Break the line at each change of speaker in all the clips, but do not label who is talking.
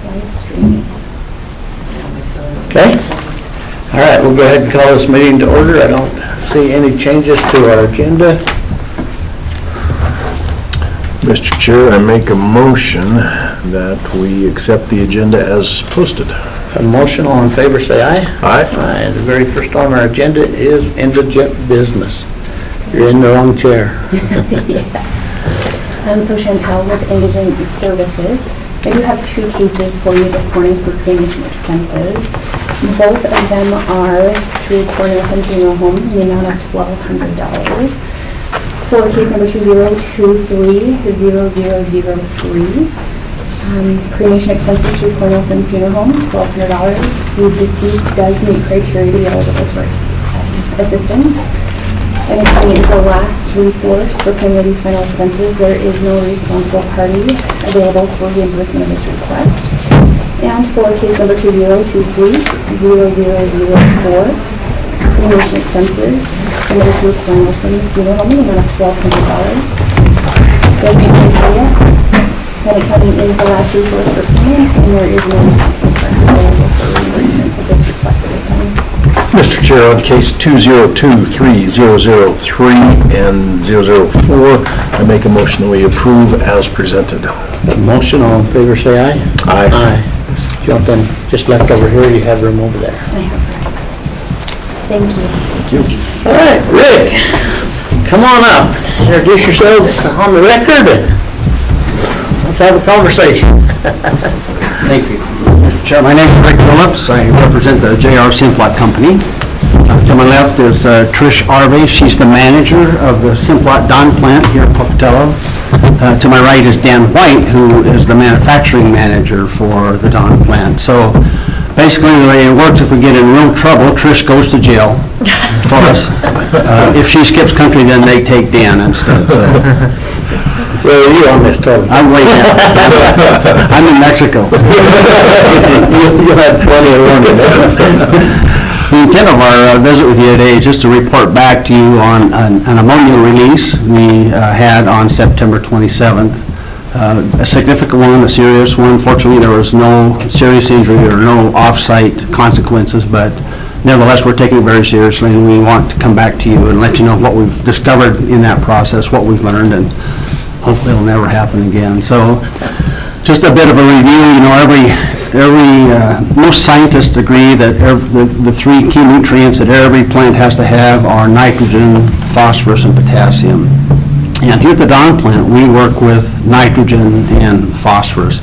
live streaming.
Okay. All right, we'll go ahead and call this meeting to order. I don't see any changes to our agenda.
Mr. Chair, I make a motion that we accept the agenda as posted.
A motion, all in favor, say aye.
Aye.
Aye. The very first on our agenda is indigent business. You're in the wrong chair.
So Chantel with Indigent Services. I do have two cases for you this morning for cremation expenses. Both of them are through Cornerstone Funeral Home in the amount of $1,200. For case number 2023-0003, cremation expenses through Cornerstone Funeral Home, $1,200. The deceased does meet criteria to be eligible for assistance. And county is the last resource for paying these final expenses. There is no responsible party available for reimbursement of this request. And for case number 2023-0004, cremation expenses submitted to Cornerstone Funeral Home in the amount of $1,200. Does meet criteria. Bannock County is the last resource for payment, and there is no responsible party available for reimbursement of this request at this time.
Mr. Chair, on case 2023-003 and 004, I make a motion that we approve as presented.
A motion, all in favor, say aye.
Aye.
Aye. Jump in, just left over here, you have room over there.
I have that. Thank you.
Thank you.
All right, Rick, come on up. Introduce yourselves on the record and let's have a conversation.
Thank you. Mr. Chair, my name is Rick Phillips. I represent the J.R. Simplot Company. To my left is Trish Arvey. She's the manager of the Simplot Don plant here in Pocatello. To my right is Dan White, who is the manufacturing manager for the Don plant. So basically the way it works, if we get in real trouble, Trish goes to jail for us. If she skips country, then they take Dan instead. So.
Where are you on this total?
I'm way down. I'm in Mexico.
You'll have plenty of room.
The intent of our visit with you today is just to report back to you on an ammonia release we had on September 27th. A significant one, a serious one. Fortunately, there was no serious injury or no off-site consequences, but nevertheless, we're taking it very seriously, and we want to come back to you and let you know what we've discovered in that process, what we've learned, and hopefully it'll never happen again. So just a bit of a review. You know, most scientists agree that the three key nutrients that every plant has to have are nitrogen, phosphorus, and potassium. And here at the Don plant, we work with nitrogen and phosphorus.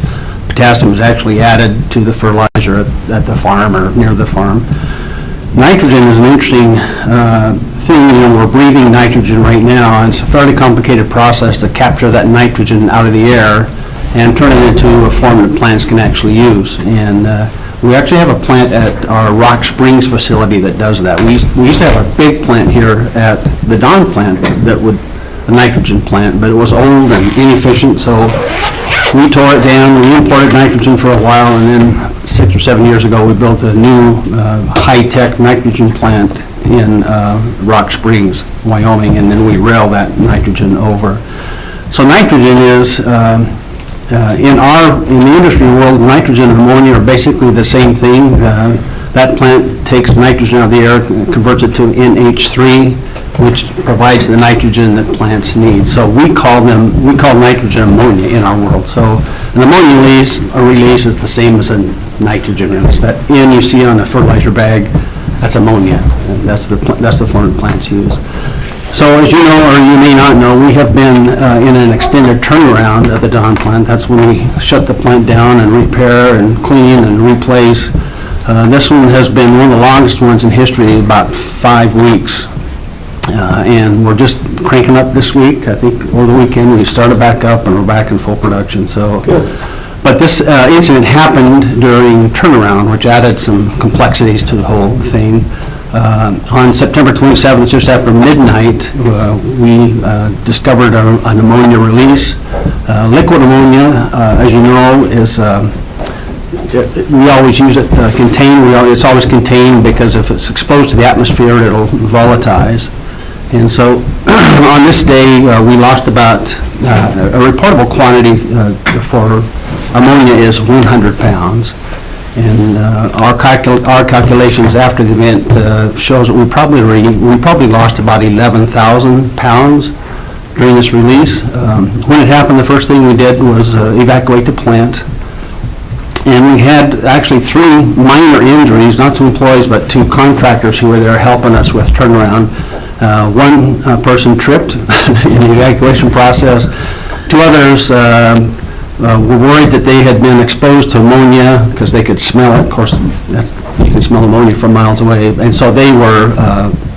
Potassium is actually added to the fertilizer at the farm or near the farm. Nitrogen is an interesting thing. You know, we're breathing nitrogen right now, and it's a fairly complicated process to capture that nitrogen out of the air and turn it into a form that plants can actually use. And we actually have a plant at our Rock Springs facility that does that. We used to have a big plant here at the Don plant that would, a nitrogen plant, but it was old and inefficient, so we tore it down. We imported nitrogen for a while, and then 6 or 7 years ago we built a new high-tech nitrogen plant in Rock Springs, Wyoming, and then we rail that nitrogen over. So nitrogen is, in the industry world, nitrogen and ammonia are basically the same thing. That plant takes nitrogen out of the air and converts it to NH3, which provides the nitrogen that plants need. So we call nitrogen ammonia in our world. So an ammonia release is the same as a nitrogen release. That N you see on a fertilizer bag, that's ammonia. And that's the form that plants use. So as you know, or you may not know, we have been in an extended turnaround at the Don plant. That's when we shut the plant down and repair and clean and replace. This one has been one of the longest ones in history, about 5 weeks. And we're just cranking up this week. I think over the weekend we started back up and we're back in full production. So, but this incident happened during turnaround, which added some complexities to the whole thing. On September 27th, just after midnight, we discovered an ammonia release. Liquid ammonia, as you know, is we always use it contained. It's always contained because if it's exposed to the atmosphere, it'll volatilize. And so on this day, we lost about a reportable quantity for ammonia is 100 pounds. And our calculations after the event shows that we probably lost about 11,000 pounds during this release. When it happened, the first thing we did was evacuate the plant. And we had actually 3 minor injuries, not to employees, but to contractors who were there helping us with turnaround. One person tripped in the evacuation process. 2 others were worried that they had been exposed to ammonia because they could smell it. Of course, you can smell ammonia from miles away. And so they were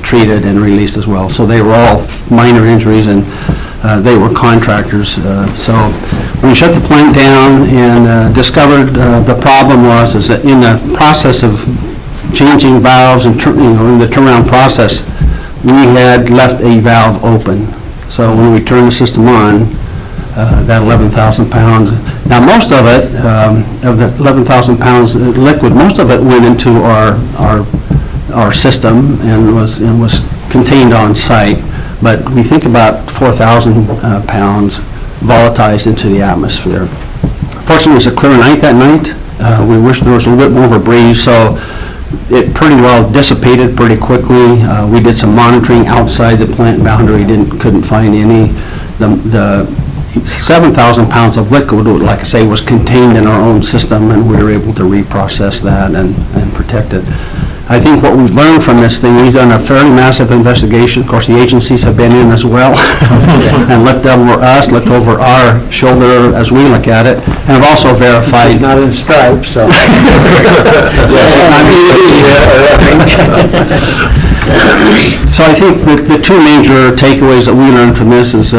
treated and released as well. So they were all minor injuries, and they were contractors. So when we shut the plant down and discovered the problem was is that in the process of changing valves and in the turnaround process, we had left a valve open. So when we turned the system on, that 11,000 pounds. Now most of it, of the 11,000 pounds of liquid, most of it went into our system and was contained on site. But we think about 4,000 pounds volatilized into the atmosphere. Fortunately, it was a clear night that night. We wish there was a little bit more of a breeze, so it pretty well dissipated pretty quickly. We did some monitoring outside the plant boundary, couldn't find any. The 7,000 pounds of liquid, like I say, was contained in our own system, and we were able to reprocess that and protect it. I think what we've learned from this thing, we've done a fairly massive investigation. Of course, the agencies have been in as well and looked over us, looked over our shoulder as we look at it, and have also verified.
He's not in stripes, so.
So I think that the 2 major takeaways that we learned from this is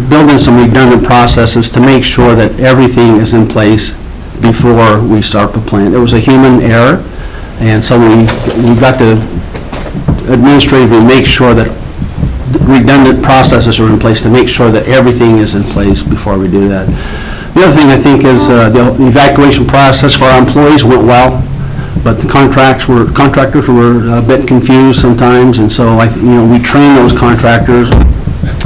building some redundant processes to make sure that everything is in place before we start the plant. There was a human error, and so we got to administratively make sure that redundant processes are in place to make sure that everything is in place before we do that. The other thing I think is the evacuation process for our employees went well. But the contractors were a bit confused sometimes, and so we train those contractors.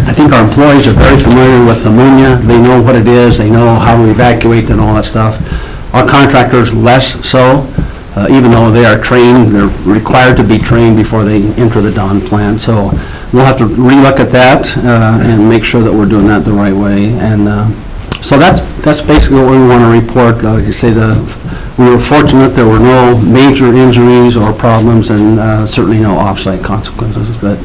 I think our employees are very familiar with ammonia. They know what it is. They know how to evacuate and all that stuff. Our contractors less so, even though they are trained. They're required to be trained before they enter the Dawn plant. So we'll have to relook at that and make sure that we're doing that the right way. And so that's basically what we want to report. Like you say, we were fortunate there were no major injuries or problems, and certainly no off-site consequences. But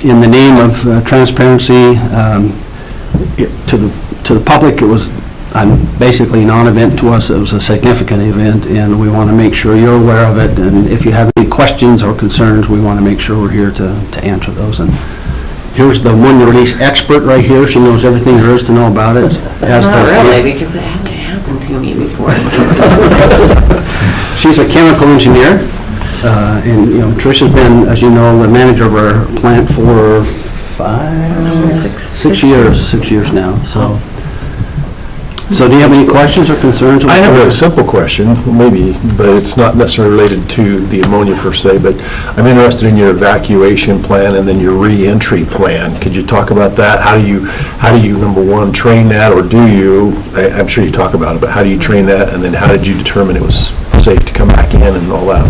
in the name of transparency to the public, it was basically a non-event to us. It was a significant event, and we want to make sure you're aware of it. And if you have any questions or concerns, we want to make sure we're here to answer those. And here's the ammonia release expert right here. She knows everything there is to know about it.
Not really, because it hasn't happened to me before.
She's a chemical engineer, and Tricia's been, as you know, the manager of our plant for 6 years now. So do you have any questions or concerns?
I have a simple question, maybe, but it's not necessarily related to the ammonia per se, but I'm interested in your evacuation plan and then your re-entry plan. Could you talk about that? How do you, number one, train that, or do you, I'm sure you talk about it, but how do you train that, and then how did you determine it was safe to come back in and all that?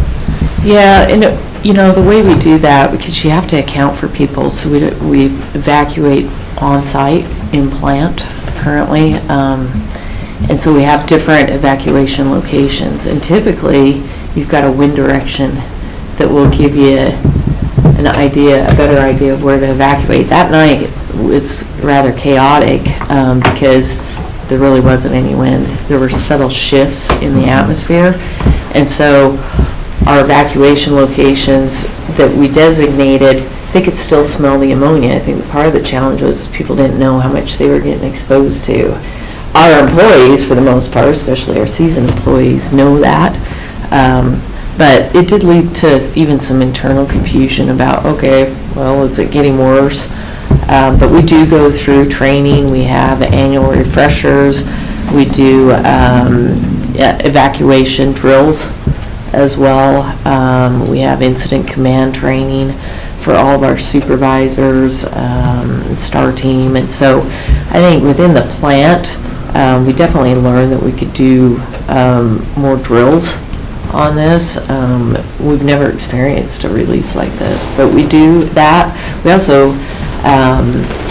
Yeah, and the way we do that, because you have to account for people, so we evacuate on-site in plant currently, and so we have different evacuation locations, and typically you've got a wind direction that will give you a better idea of where to evacuate. That night was rather chaotic because there really wasn't any wind. There were subtle shifts in the atmosphere, and so our evacuation locations that we designated, they could still smell the ammonia. I think part of the challenge was people didn't know how much they were getting exposed to. Our employees, for the most part, especially our seasoned employees, know that. But it did lead to even some internal confusion about, okay, well, is it getting worse? But we do go through training. We have annual refreshers. We do evacuation drills as well. We have incident command training for all of our supervisors and STAR team. And so I think within the plant, we definitely learned that we could do more drills on this. We've never experienced a release like this, but we do that. We also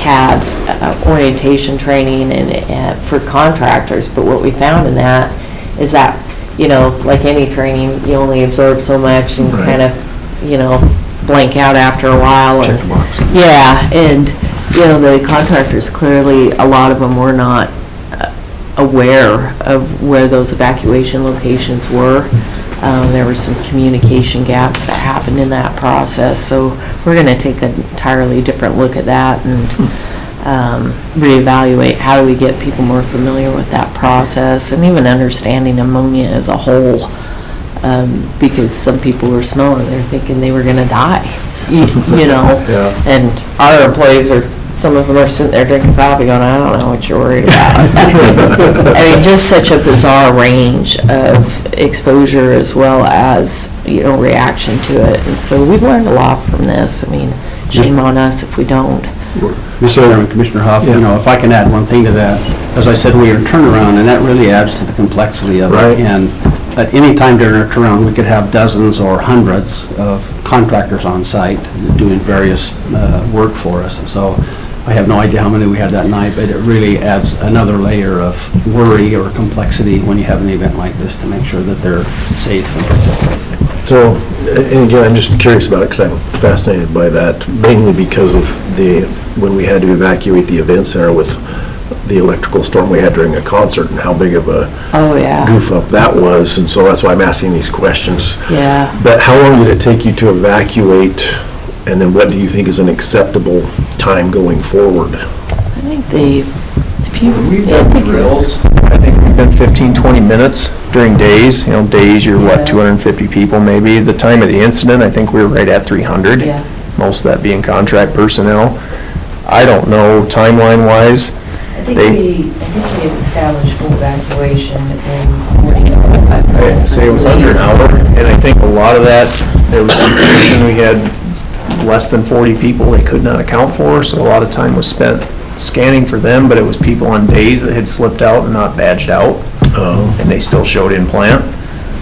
had orientation training and for contractors, but what we found in that is that, you know, like any training, you only absorb so much and kind of, you know, blank out after a while.
Check the box.
Yeah, and, you know, the contractors, clearly, a lot of them were not aware of where those evacuation locations were. There were some communication gaps that happened in that process, so we're going to take an entirely different look at that and reevaluate how do we get people more familiar with that process and even understanding ammonia as a whole, because some people were smelling, they're thinking they were going to die, you know, and our employees are, some of them are sitting there drinking coffee going, I don't know what you're worried about. I mean, just such a bizarre range of exposure as well as, you know, reaction to it. And so we've learned a lot from this. I mean, shame on us if we don't.
Mr. Chairman, Commissioner Huff, you know, if I can add one thing to that, as I said, we are turnaround, and that really adds to the complexity of it. And at any time during our turnaround, we could have dozens or hundreds of contractors on site doing various work for us. And so I have no idea how many we had that night, but it really adds another layer of worry or complexity when you have an event like this to make sure that they're safe and protected.
So, and again, I'm just curious about it because I'm fascinated by that, mainly because of when we had to evacuate the event center with the electrical storm we had during a concert and how big of a goof up that was. And so that's why I'm asking these questions.
Yeah.
But how long did it take you to evacuate? And then what do you think is an acceptable time going forward?
I think
We've done drills. I think we've been 15, 20 minutes during days. You know, days you're what, 250 people maybe. The time of the incident, I think we were right at 300.
Yeah.
Most of that being contract personnel. I don't know timeline-wise.
I think we established full evacuation in 45 minutes.
I'd say it was under an hour, and I think a lot of that, there was confusion. We had less than 40 people they could not account for, so a lot of time was spent scanning for them, but it was people on days that had slipped out and not badged out, and they still showed in plant.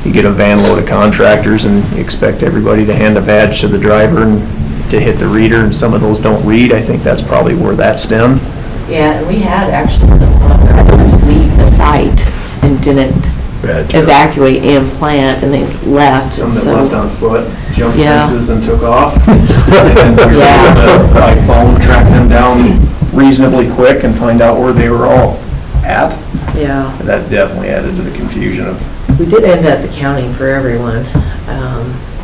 You get a van load of contractors and you expect everybody to hand a badge to the driver and to hit the reader, and some of those don't read. I think that's probably where that stemmed.
Yeah, and we had actually some contractors leave the site and didn't evacuate in plant, and they left.
Some that
so,
left on foot, jumped
Yeah.
fences and took off. And we were able to, by phone, track them down reasonably quick and find out where they were all at.
Yeah.
That definitely added to the confusion of.
We did end up accounting for everyone,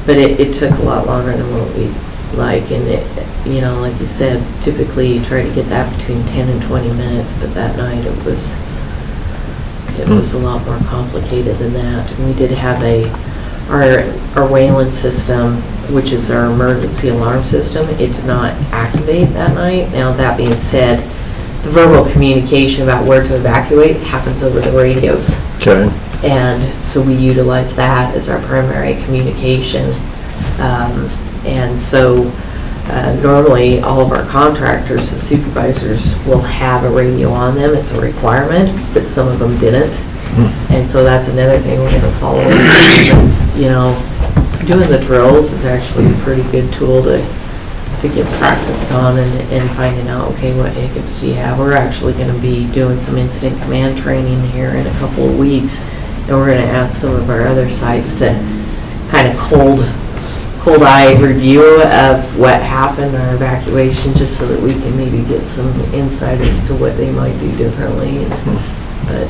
but it took a lot longer than what we like, and it, you know, like you said, typically you try to get that between 10 and 20 minutes, but that night it was a lot more complicated than that. And we did have our Wayland system, which is our emergency alarm system, it did not activate that night. Now, that being said, the verbal communication about where to evacuate happens over the radios.
Okay.
And so we utilize that as our primary communication. And so normally all of our contractors, the supervisors, will have a radio on them. It's a requirement, but some of them didn't. And so that's another thing we're going to follow. You know, doing the drills is actually a pretty good tool to get practiced on and finding out, okay, what hiccups do you have? We're actually going to be doing some incident command training here in a couple of weeks, and we're going to ask some of our other sites to kind of cold eye review of what happened, our evacuation, just so that we can maybe get some insight as to what they might do differently. But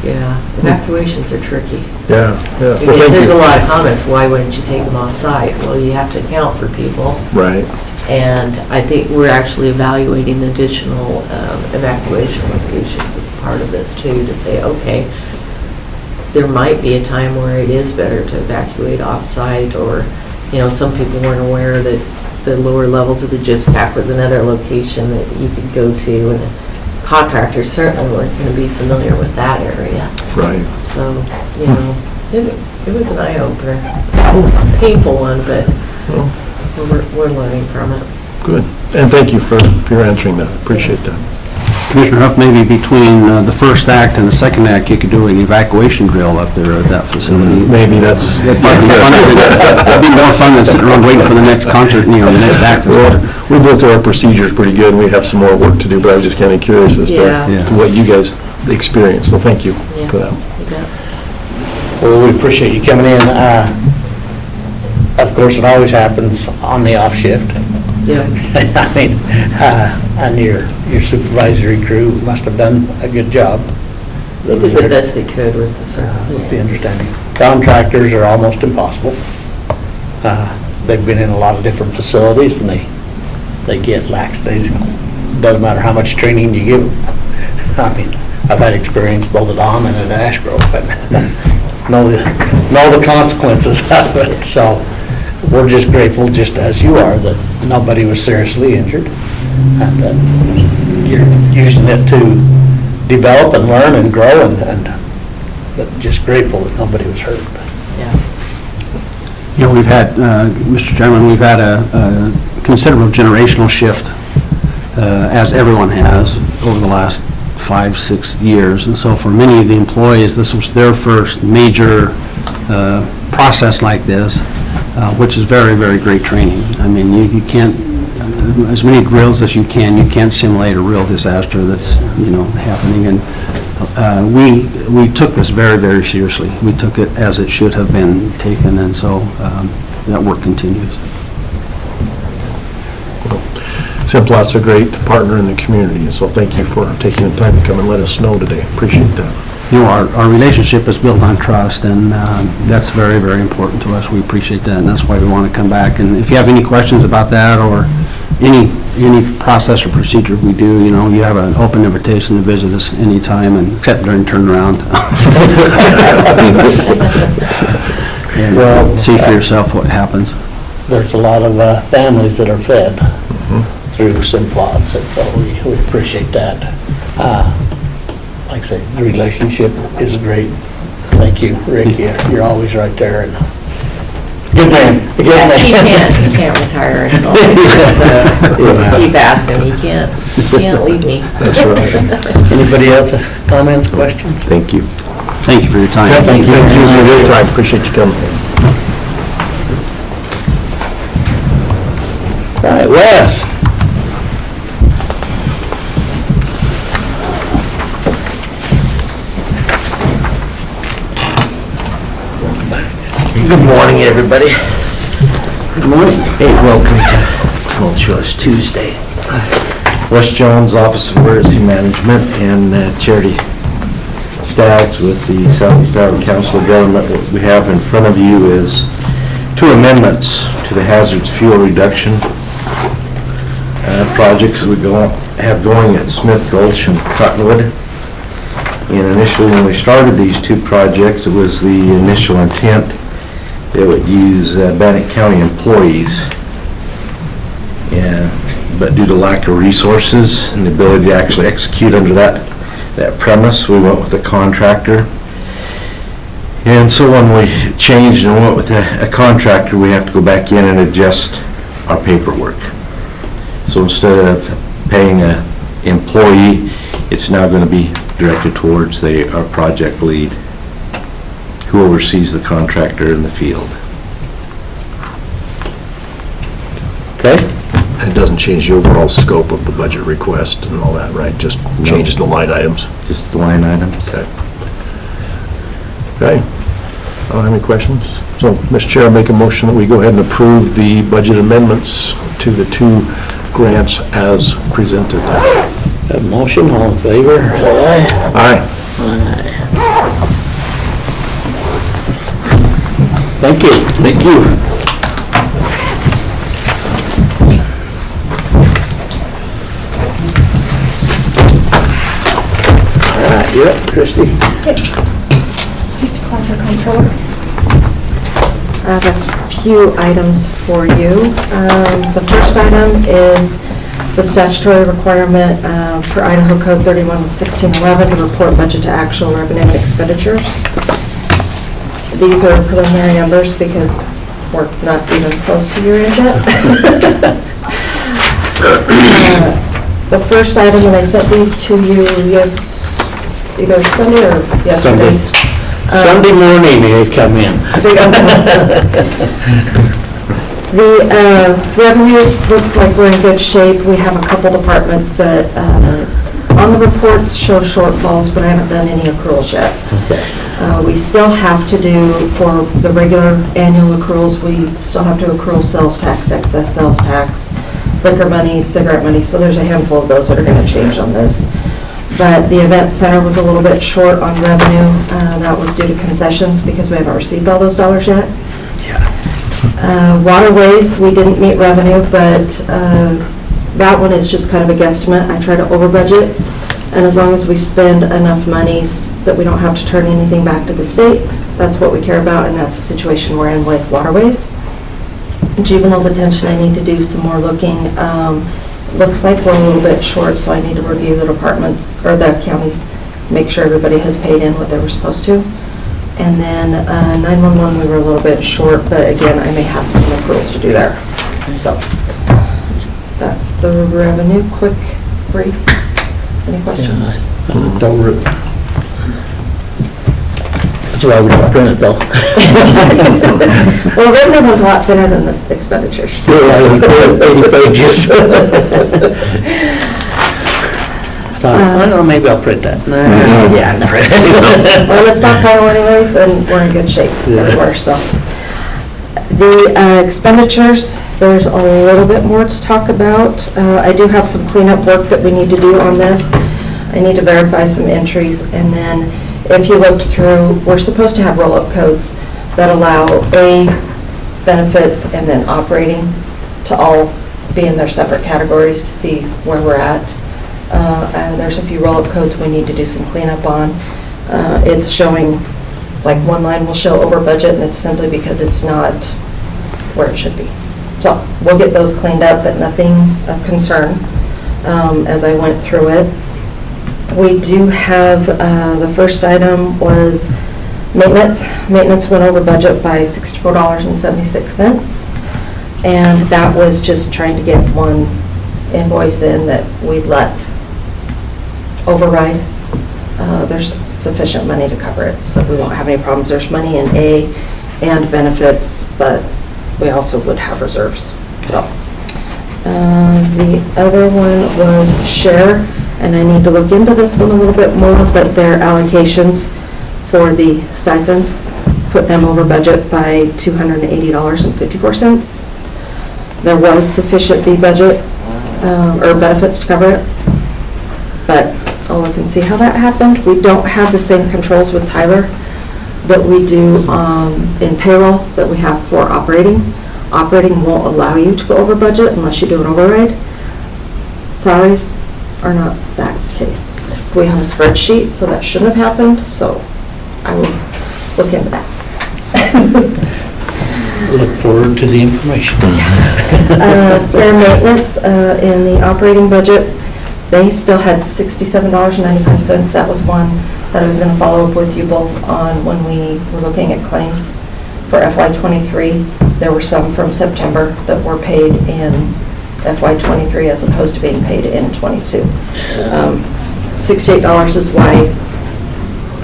yeah, evacuations are tricky.
Yeah.
Because there's a lot of comments, why wouldn't you take them off site? Well, you have to account for people.
Right.
And I think we're actually evaluating additional evacuation locations as part of this too, to say, okay, there might be a time where it is better to evacuate off-site, or, you know, some people weren't aware that the lower levels of the gyp stack was another location that you could go to, and contractors certainly weren't going to be familiar with that area.
Right.
So, you know, it was an eye-opener. A painful one, but we're learning from it.
Good. And thank you for answering that. Appreciate that.
Commissioner Huff, maybe between the first act and the second act, you could do an evacuation drill up there at that facility.
Maybe that's.
That'd be more fun than sitting around waiting for the next concert, the next act.
Well, we built our procedures pretty good, and we have some more work to do, but I was just kind of curious as
Yeah.
to what you guys experienced, so thank you for that.
Well, we appreciate you coming in. Of course, it always happens on the off shift.
Yeah.
I mean, and your supervisory crew must have done a good job.
They did the best they could with the
With the
circumstances.
understanding. Contractors are almost impossible. They've been in a lot of different facilities, and they get lackadaisical. Doesn't matter how much training you give them. I mean, I've had experience both at Alm and at Ash Grove, and know the consequences of it. So we're just grateful, just as you are, that nobody was seriously injured, and you're using it to develop and learn and grow, but just grateful that nobody was hurt.
Yeah.
You know, we've had, Mr. Chairman, we've had a considerable generational shift, as everyone has, over the last 5-6 years. And so for many of the employees, this was their first major process like this, which is very, very great training. I mean, you can't, as many drills as you can't simulate a real disaster that's, happening. And we took this very, very seriously. We took it as it should have been taken, and so that work continues.
Simplot's a great partner in the community, and so thank you for taking the time to come and let us know today. Appreciate that.
Our relationship is built on trust, and that's very, very important to us. We appreciate that, and that's why we want to come back. And if you have any questions about that or any process or procedure we do, you have an open invitation to visit us anytime, and except during turnaround. And see for yourself what happens.
There's a lot of families that are fed through Simplots, and so we appreciate that. Like I say, the relationship is great. Thank you, Rick. You're always right there. And good man.
Yeah, he can't retire anymore. Keep asking, he can't leave me.
That's right.
Anybody else have comments, questions?
Thank you.
Thank you for your time.
Thank you for your time. Appreciate you coming.
All right, Wes.
Good morning, everybody.
Good morning.
Hey, welcome to Tumultuous Tuesday. Wes Jones, Office of Emergency Management and Charity Staggs with the Southeast Iowa Council of Government. What we have in front of you is 2 amendments to the hazardous fuel reduction projects we have going at Smith Gulch and Cottonwood. And initially, when we started these 2 projects, it was the initial intent they would use Bannock County employees, but due to lack of resources and the ability to actually execute under that premise, we went with a contractor. And so when we changed and went with a contractor, we have to go back in and adjust our paperwork. So instead of paying an employee, it's now going to be directed towards our project lead, who oversees the contractor in the field. Okay?
It doesn't change the overall scope of the budget request and all that, right? Just changes the line items.
Just the line items.
Okay. Okay. I don't have any questions. So, Mr. Chair, I make a motion that we go ahead and approve the budget amendments to the 2 grants as presented.
A motion, all in favor? Aye.
Aye.
Thank you.
Thank you.
All right, you're up, Christie.
Just to close our controller.
I have a few items for you. The first item is the statutory requirement for Idaho Code 31-1611 to report budget to actual revenue and expenditures. These are preliminary numbers because we're not even close to year end yet. The first item, and I sent these to you, either Sunday or yesterday.
Sunday morning, they come in.
The revenues look like we're in good shape. We have a couple departments that on the reports show shortfalls, but I haven't done any accruals yet.
Okay.
We still have to do, for the regular annual accruals, we still have to accrue sales tax, excess sales tax, liquor money, cigarette money, so there's a handful of those that are going to change on this. But the event center was a little bit short on revenue. That was due to concessions because we haven't received all those dollars yet. Waterways, we didn't meet revenue, but that one is just kind of a guesstimate. I try to over budget, and as long as we spend enough monies that we don't have to turn anything back to the state, that's what we care about, and that's the situation we're in with waterways. Juvenile detention, I need to do some more looking. Looks like we're a little bit short, so I need to review the departments, or the counties, make sure everybody has paid in what they were supposed to. And then 911, we were a little bit short, but again, I may have some accruals to do there. So that's the revenue, quick, brief. Any questions?
Don't rip. That's why we don't print it though.
Well, revenue one's a lot thinner than the expenditures.
Still, I would put 80 pages. I thought, I don't know, maybe I'll print that. No, yeah, I'll print it.
Well, let's not file anyways, and we're in good shape everywhere, so. The expenditures, there's a little bit more to talk about. I do have some cleanup work that we need to do on this. I need to verify some entries, and then if you looked through, we're supposed to have roll-up codes that allow benefits and then operating to all be in their separate categories to see where we're at. And there's a few roll-up codes we need to do some cleanup on. It's showing, like one line will show over budget, and it's simply because it's not where it should be. So we'll get those cleaned up, but nothing of concern as I went through it. We do have, the first item was maintenance. Maintenance went over budget by $64.76, and that was just trying to get one invoice in that we'd let override. There's sufficient money to cover it, so we won't have any problems. There's money in A and benefits, but we also would have reserves. So the other one was share, and I need to look into this one a little bit more, but their allocations for the stipends put them over budget by $280.54. There was sufficient B budget or benefits to cover it, but I'll look and see how that happened. We don't have the same controls with Tyler that we do in payroll that we have for operating. Operating won't allow you to go over budget unless you do an override. Salaries are not that case. We have a spreadsheet, so that shouldn't have happened, so I will look into that.
Look forward to the information.
Fair maintenance in the operating budget, they still had $67.95. That was one that I was going to follow up with you both on when we were looking at claims for FY23. There were some from September that were paid in FY23 as opposed to being paid in 22. $68 is why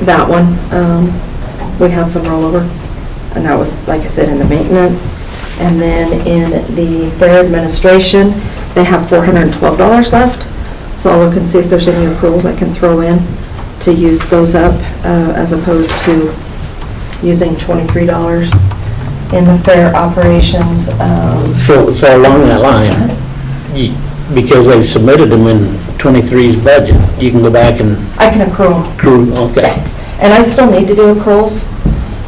that one. We had some rollover, and that was, like I said, in the maintenance. And then in the fair administration, they have $412 left. So I'll look and see if there's any accruals I can throw in to use those up as opposed to using $23 in the fair operations.
So along that line, because they submitted them in 23's budget, you can go back and
I can accrue them.
accrue, okay.
And I still need to do accruals.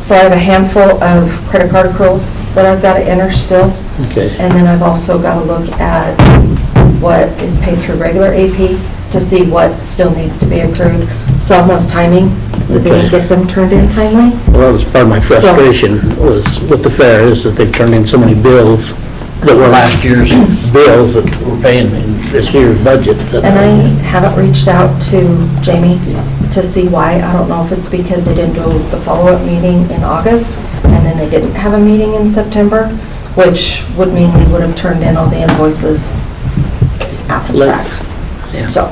So I have a handful of credit card accruals that I've got to enter still.
Okay.
And then I've also got to look at what is paid through regular AP to see what still needs to be accrued. Some was timing, that they didn't get them turned in timely.
Well, that was part of my frustration was with the fair is that they've turned in so many bills that were last year's bills that we're paying in this year's budget.
And I haven't reached out to Jamie to see why. I don't know if it's because they didn't do the follow-up meeting in August and then they didn't have a meeting in September, which would mean they would have turned in all the invoices after the fact.
Yeah.
So,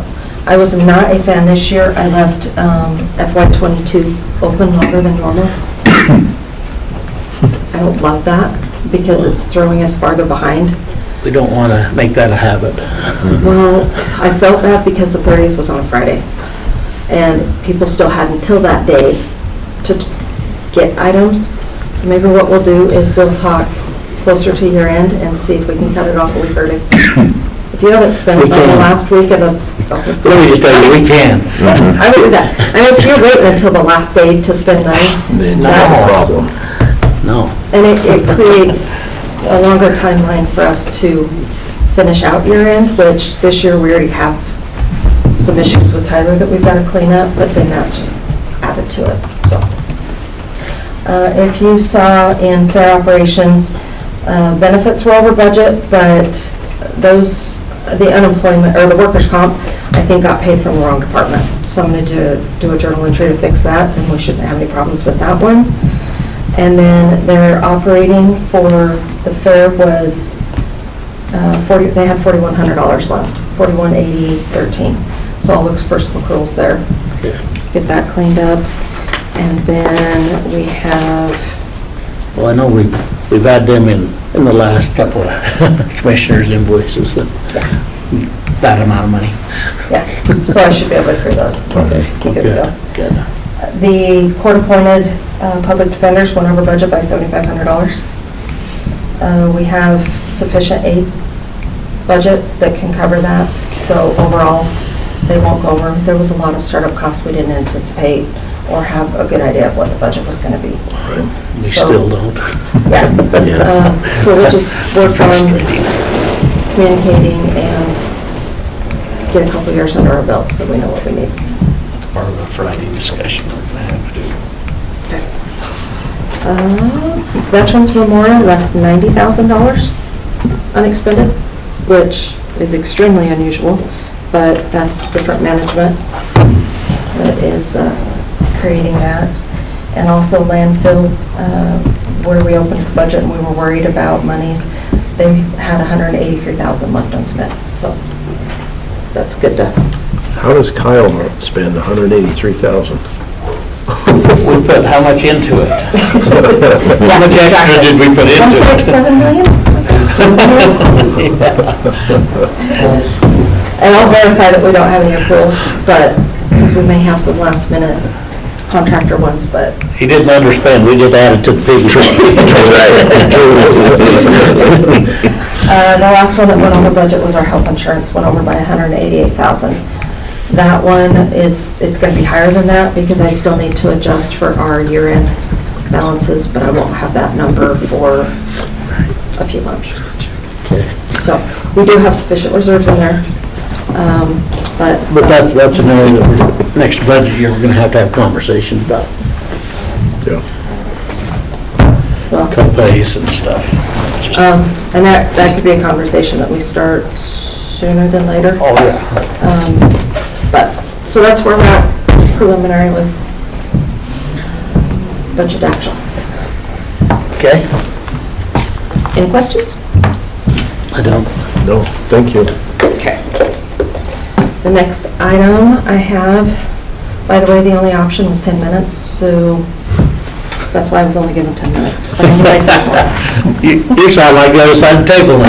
I was not a fan this year. I left FY '22 open longer than normal. I don't love that because it's throwing us farther behind.
We don't want to make that a habit.
Well, I felt bad because the 30th was on a Friday, and people still had until that day to get items. So maybe what we'll do is we'll talk closer to year end and see if we can cut it off a week early. If you haven't spent
We
by the
can.
last week of the...
Let me just tell you, we can.
I would do that. I mean, if you're waiting until the last day to spend money,
Then
No
that's...
problem.
No.
And it creates a longer timeline for us to finish out year end, which this year we already have some issues with Tyler that we've got to clean up, but then that's just added to it, so. If you saw in fair operations, benefits were over budget, but the unemployment, or the workers' comp, I think got paid from the wrong department. So I'm going to do a journal entry to fix that, and we shouldn't have any problems with that one. And then their operating for the fair was, they had $4,100 left, $4,180.13. So I'll look for some accruals there. Get that cleaned up. And then we have,
Well, I know we've had them in the last couple of commissioners' invoices, that amount of money.
yeah, so I should be able to clear those.
Okay.
Keep it going.
Good.
The court-appointed public defenders went over budget by $7,500. We have sufficient aid budget that can cover that, so overall, they won't go over. There was a lot of startup costs we didn't anticipate or have a good idea of what the budget was going to be.
We
So-
still don't.
Yeah. So we'll just work on
Frustrating.
communicating and get a couple years under our belt so we know what we need.
Part of the Friday discussion we're going to have to do.
Veterans Memorial left $90,000 unexpended, which is extremely unusual, but that's different management that is creating that. And also landfill, where we opened the budget and we were worried about monies, they had $183,000 left unspent, so that's good to,
How does Kyle not spend $183,000?
We put how much into it? How much extra
exactly.
did we put into it?
1.7 million? And I'll verify that we don't have any accruals, but, because we may have some last minute contractor ones, but
He didn't underspend, we just added to the pig tree.
the last one that went over budget was our health insurance, went over by $188,000. That one is, it's going to be higher than that because I still need to adjust for our year-end balances, but I won't have that number for a few months.
Okay.
So we do have sufficient reserves in there, but
But that's an area that next budget year, we're going to have conversations about
Yeah.
well,
co-pays and stuff.
and that could be a conversation that we start sooner than later.
Oh, yeah.
But, so that's where we're at preliminary with budget action.
Okay?
Any questions?
I don't.
No, thank you.
Okay. The next item I have, by the way, the only option was 10 minutes, so that's why I was only given 10 minutes. But anyway,
You sound like the other side of the table now.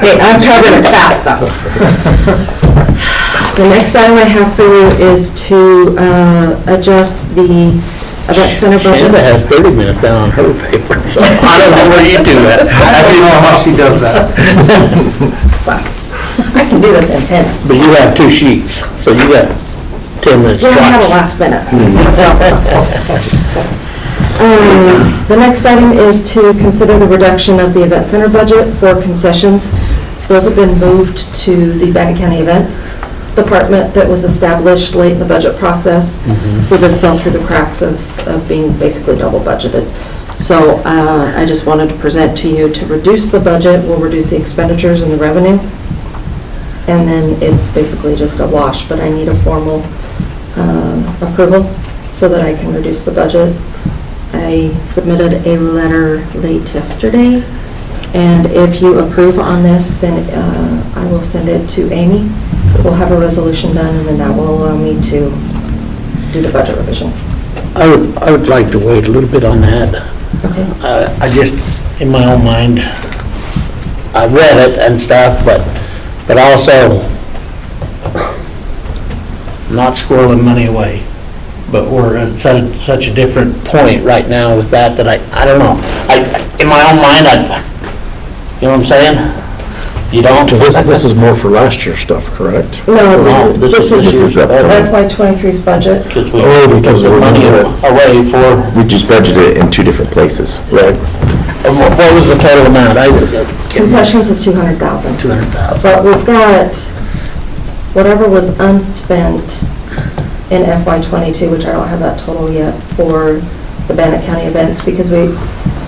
hey, I'm covering it fast though. The next item I have for you is to adjust the event center budget.
Shanda has 30 minutes down on her paper, so I don't know where you do that. I don't know how she does that.
Wow. I can do this in 10.
But you have two sheets, so you got 10 minutes
Yeah, I have a
twice.
last minute. The next item is to consider the reduction of the event center budget for concessions. Those have been moved to the Bannock County Events Department that was established late in the budget process. So this fell through the cracks of being basically double budgeted. So I just wanted to present to you to reduce the budget, we'll reduce the expenditures and the revenue. And then it's basically just a wash, but I need a formal approval so that I can reduce the budget. I submitted a letter late yesterday And if you approve on this, then I will send it to Amy. We'll have a resolution done, and then that will allow me to do the budget revision.
I would like to wait a little bit on that.
Okay.
I just, in my own mind, I read it and stuff, but also not squirreling money away. But we're at such a different point right now with that I don't know. In my own mind, you know what I'm saying? You don't?
This is more for last year's stuff, correct?
No, this is
upcoming.
FY23's budget.
Because
because
we're
we're
money
doing it.
away for,
We just budgeted it in two different places.
Right.
what was the total amount?
Concessions is 200,000.
200,000.
But we've got whatever was unspent in FY22, which I don't have that total yet, for the Bannock County events, because we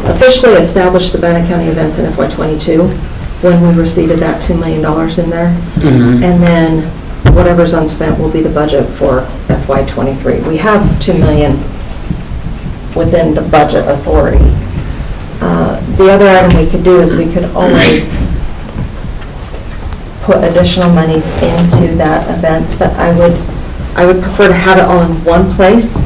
officially established the Bannock County events in FY22 when we received that $2 million in there. And then whatever's unspent will be the budget for FY23. We have $2 million within the budget authority. The other item we could do is we could always put additional monies into that events, but I would prefer to have it all in one place,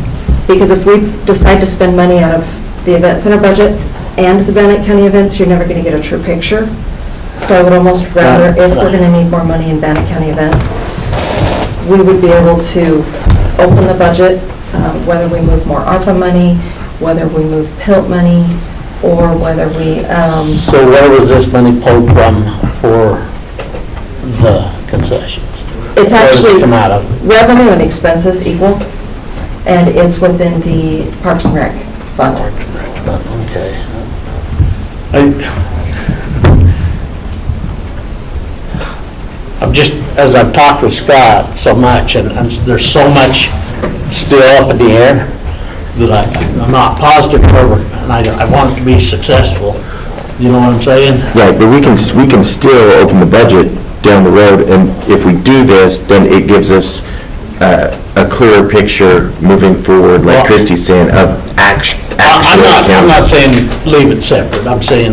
because if we decide to spend money out of the event center budget and the Bannock County events, you're never going to get a true picture. So I would almost rather, if we're going to need more money in Bannock County events, we would be able to open the budget, whether we move more ARPA money, whether we move PILT money, or whether we...
So where was this money pulled from for the concessions?
It's
Where does it
actually
come out of?
revenue and expenses equal, and it's within the Parks and Rec fund.
Okay. I'm just, as I've talked with Scott so much, and there's so much still up in the air, that I'm not positive, and I want it to be successful. You know what I'm saying?
Right, but we can still open the budget down the road, and if we do this, then it gives us a clearer picture moving forward, like
Well,
Christie's saying, of actual
I'm not saying leave it separate. I'm saying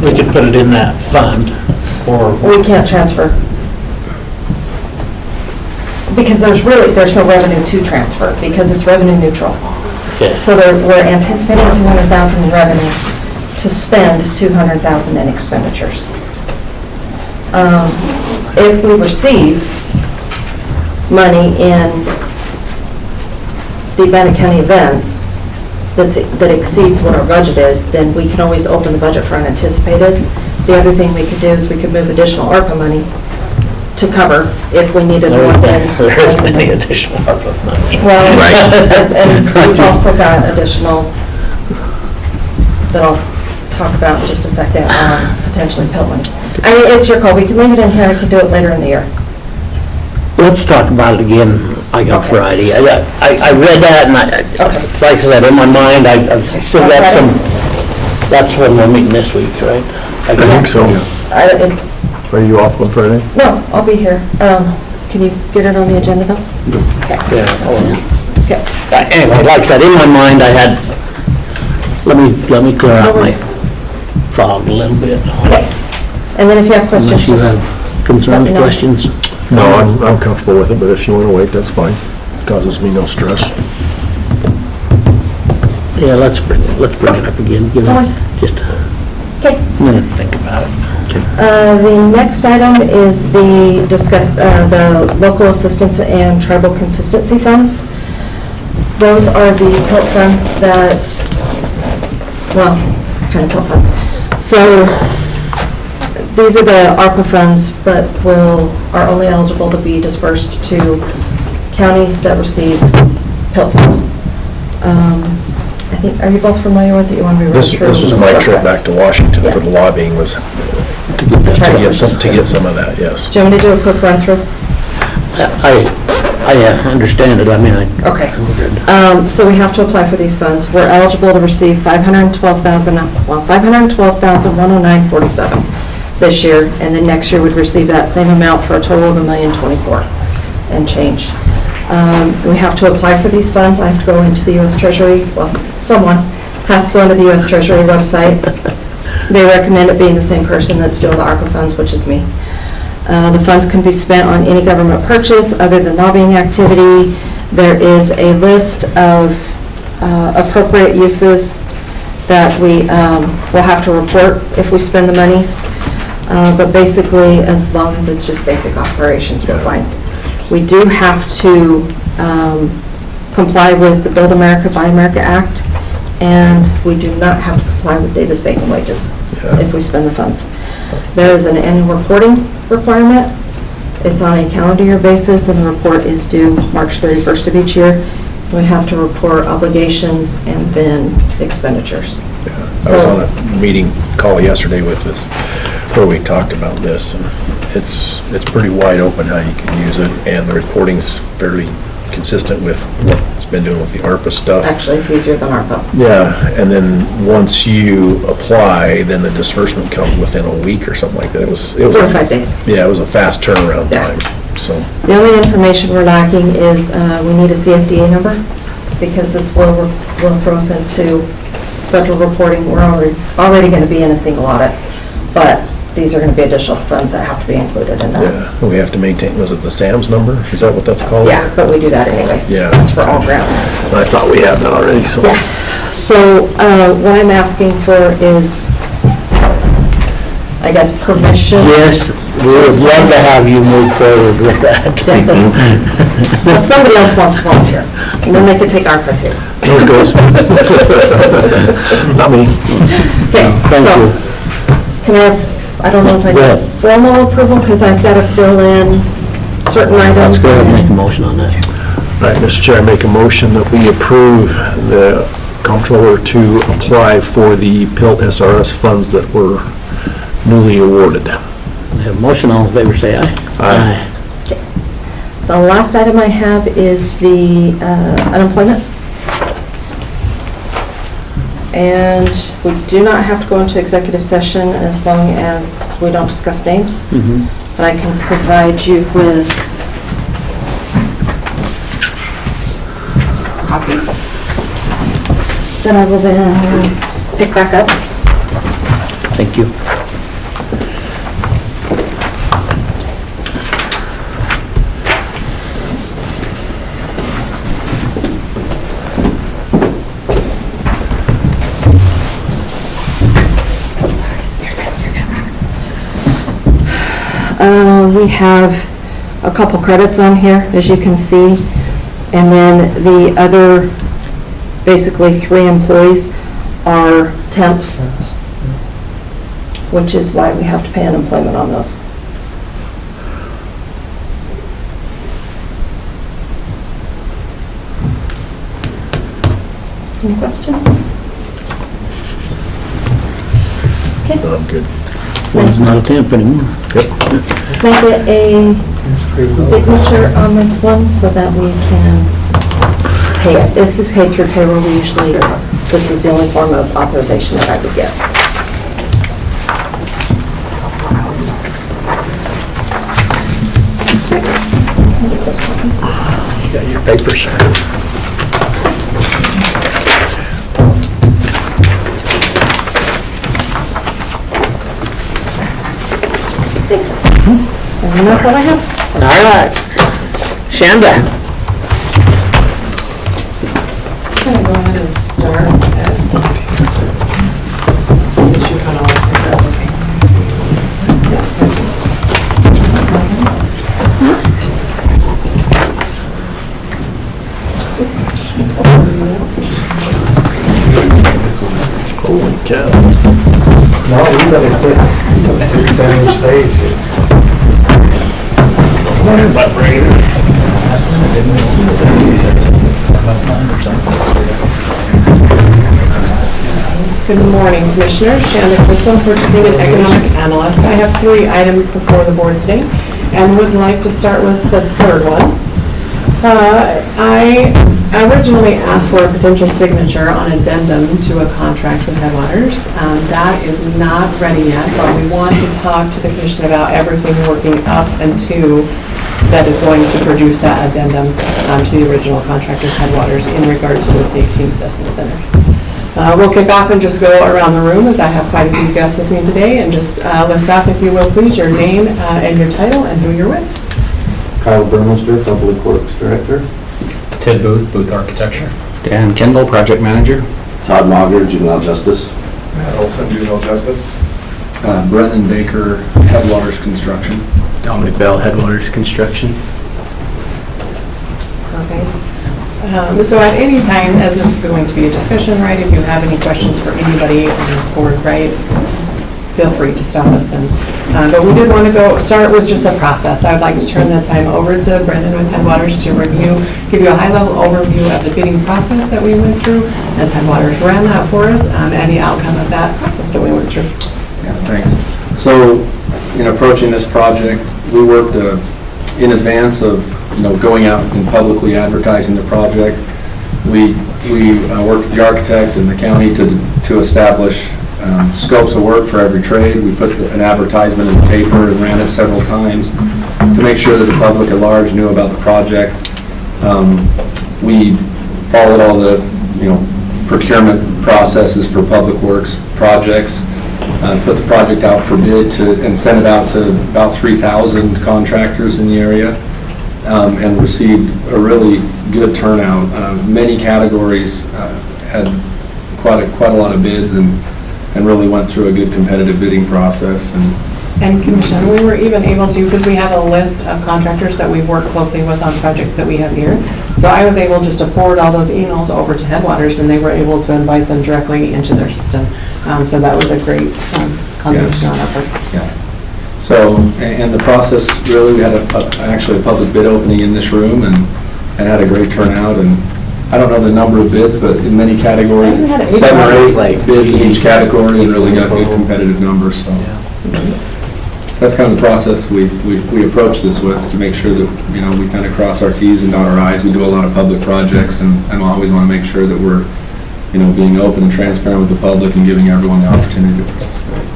we could put it in that fund, or,
We can't transfer. Because there's no revenue to transfer, because it's revenue neutral.
okay.
So we're anticipating 200,000 in revenue to spend 200,000 in expenditures. If we receive money in the Bannock County events that exceeds what our budget is, then we can always open the budget for unanticipated. The other thing we could do is we could move additional ARPA money to cover if we needed more than...
There's any additional ARPA money.
Well, and we've also got additional that I'll talk about in just a second, potentially PILT money. I mean, it's your call. We can leave it in here. I can do it later in the year.
Let's talk about it again, like on Friday. I read that, and
Okay.
like I said, in my mind, I've still got some, that's when we're meeting this week, right?
I think so.
It's,
Are you off on Friday?
no, I'll be here. Can you get it on the agenda, though? Okay.
Yeah.
Okay.
Anyway, like I said, in my mind, I had, let me clear
No
out my
worries.
fog a little bit.
Okay. And then if you have questions,
Unless you
just
have
let
concerns,
me know.
questions?
No, I'm comfortable with it, but if you want to wait, that's fine. Causes me no stress.
Yeah, let's bring it up again. Give
No
it
worries.
just a
Okay.
minute to think about it.
The next item is the local assistance and tribal consistency funds. Those are the PILT funds that, well, kind of PILT funds. So these are the ARPA funds, but are only eligible to be dispersed to counties that receive PILT funds. I think, are you both familiar with it? You want me to
This
run through?
was my trip back to Washington for the
Yes.
lobbying, was to get some of that, yes.
Do you want me to do a quick run through?
I understand it, I mean,
Okay. So we have to apply for these funds. We're eligible to receive $512,109.47 this year, and then next year we'd receive that same amount for a total of $1,024,000 and change. We have to apply for these funds. I have to go into the U.S. Treasury, well, someone has to go into the U.S. Treasury website They recommend it being the same person that's doing the ARPA funds, which is me. The funds can be spent on any government purchase other than lobbying activity. There is a list of appropriate uses that we will have to report if we spend the monies. But basically, as long as it's just basic operations, we're fine. We do have to comply with the Build America, Buy America Act, and we do not have to comply with Davis-Bacon wages if we spend the funds. There is an annual reporting requirement. It's on a calendar year basis, and the report is due March 31st of each year. We have to report obligations and then expenditures.
I was on a meeting call yesterday with us where we talked about this, and it's pretty wide open how you can use it, and the reporting's fairly consistent with what it's been doing with the ARPA stuff.
Actually, it's easier than ARPA.
Yeah, and then once you apply, then the disbursement comes within a week or something like that. It was
4 to 5 days.
Yeah, it was a fast turnaround
Yeah.
time, so.
The only information we're lacking is we need a CFDA number, because this will throw us into federal reporting. We're already going to be in a single audit, but these are going to be additional funds that have to be included in that.
Yeah, we have to maintain, was it the SAM's number? Is that what that's called?
Yeah, but we do that anyways.
Yeah.
That's for all grants.
I thought we had that already, so.
Yeah. So what I'm asking for is, I guess, permission.
Yes, we would love to have you move forward with that.
Well, somebody else wants to volunteer, and then they could take ARPA too.
Those goes. Not me.
Okay,
Thank
so,
you.
can I have, I don't know if I
Go
need
ahead.
formal approval, because I've got to fill in certain items.
Let's go ahead and make a motion on that.
All right, Mr. Chair, I make a motion that we approve the comptroller to apply for the PILT SRS funds that were newly awarded.
We have a motion, all in favor, say aye.
Aye.
The last item I have is the unemployment. And we do not have to go into executive session as long as we don't discuss names. But I can provide you with copies that I will then pick back up.
Thank you.
We have a couple credits on here, as you can see, and then the other, basically 3 employees are temps, which is why we have to pay unemployment on those. Any questions? Okay.
No, I'm good.
One's not a temp anymore.
Yep.
Can I get a signature on this one so that we can pay it? This is paid through payroll. We usually, this is the only form of authorization that I would get.
You got your papers.
And that's all I have.
All right. Shanda.
I'm going to go ahead and start at, get you kind of off, if that's okay.
Holy cow.
No, we got a center stage here.
Good morning, Commissioners. Shanda Crystal, Purchasing and Economic Analyst. I have 3 items before the board today, and would like to start with the third one. I originally asked for a potential signature on addendum to a contract with Headwaters. That is not ready yet, but we want to talk to the Commission about everything working up and to that is going to produce that addendum to the original contract with Headwaters in regards to the Safety Assessment Center. We'll kick off and just go around the room, as I have quite a few guests with me today, and just list off, if you will, please, your name and your title and who you're with.
Kyle Burmester, Public Works Director.
Ted Booth, Booth Architecture.
Dan Kendall, Project Manager.
Todd Mager, Juvenile Justice.
Matt Olson, Juvenile Justice. Brendan Baker, Headwaters Construction.
Dominic Bell, Headwaters Construction.
Okay. So at any time, as this is going to be a discussion, right, if you have any questions for anybody on this board, right, feel free to stop us. But we did want to start with just a process. I would like to turn the time over to Brendan with Headwaters to give you a high-level overview of the bidding process that we went through as Headwaters ran that for us, and the outcome of that process that we went through.
Yeah, thanks. So in approaching this project, we worked in advance of going out and publicly advertising the project. We worked with the architect and the county to establish scopes of work for every trade. We put an advertisement in the paper and ran it several times to make sure that the public at large knew about the project. We followed all the procurement processes for public works projects. Put the project out for bid and sent it out to about 3,000 contractors in the area, and received a really good turnout. Many categories had quite a lot of bids, and really went through a good competitive bidding process.
And Commissioner, we were even able to, because we have a list of contractors that we work closely with on projects that we have here. So I was able just to forward all those emails over to Headwaters, and they were able to invite them directly into their system. So that was a great combination on our part.
Yeah. So, and the process, really, we had actually a public bid opening in this room, and had a great turnout. And I don't know the number of bids, but in many categories, 7 or 8 bids in each category, and really got good competitive numbers. So. So that's kind of the process we approach this with, to make sure that we kind of cross our T's and dot our I's. We do a lot of public projects, and I always want to make sure that we're being open and transparent with the public and giving everyone the opportunity to participate.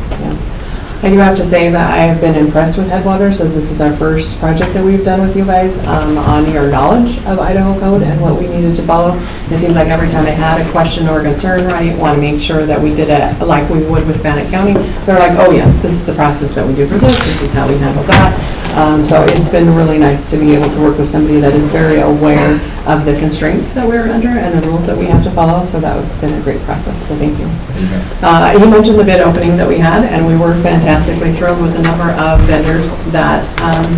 I do have to say that I have been impressed with Headwaters, as this is our first project that we've done with you guys on your knowledge of Idaho code and what we needed to follow. It seemed like every time I had a question or a concern, right, want to make sure that we did it like we would with Bannock County. They're like, oh yes, this is the process that we do for this is how we handle that. So it's been really nice to be able to work with somebody that is very aware of the constraints that we're under and the rules that we have to follow. So that has been a great process, so thank you. He mentioned the bid opening that we had, and we were fantastically thrilled with the number of vendors that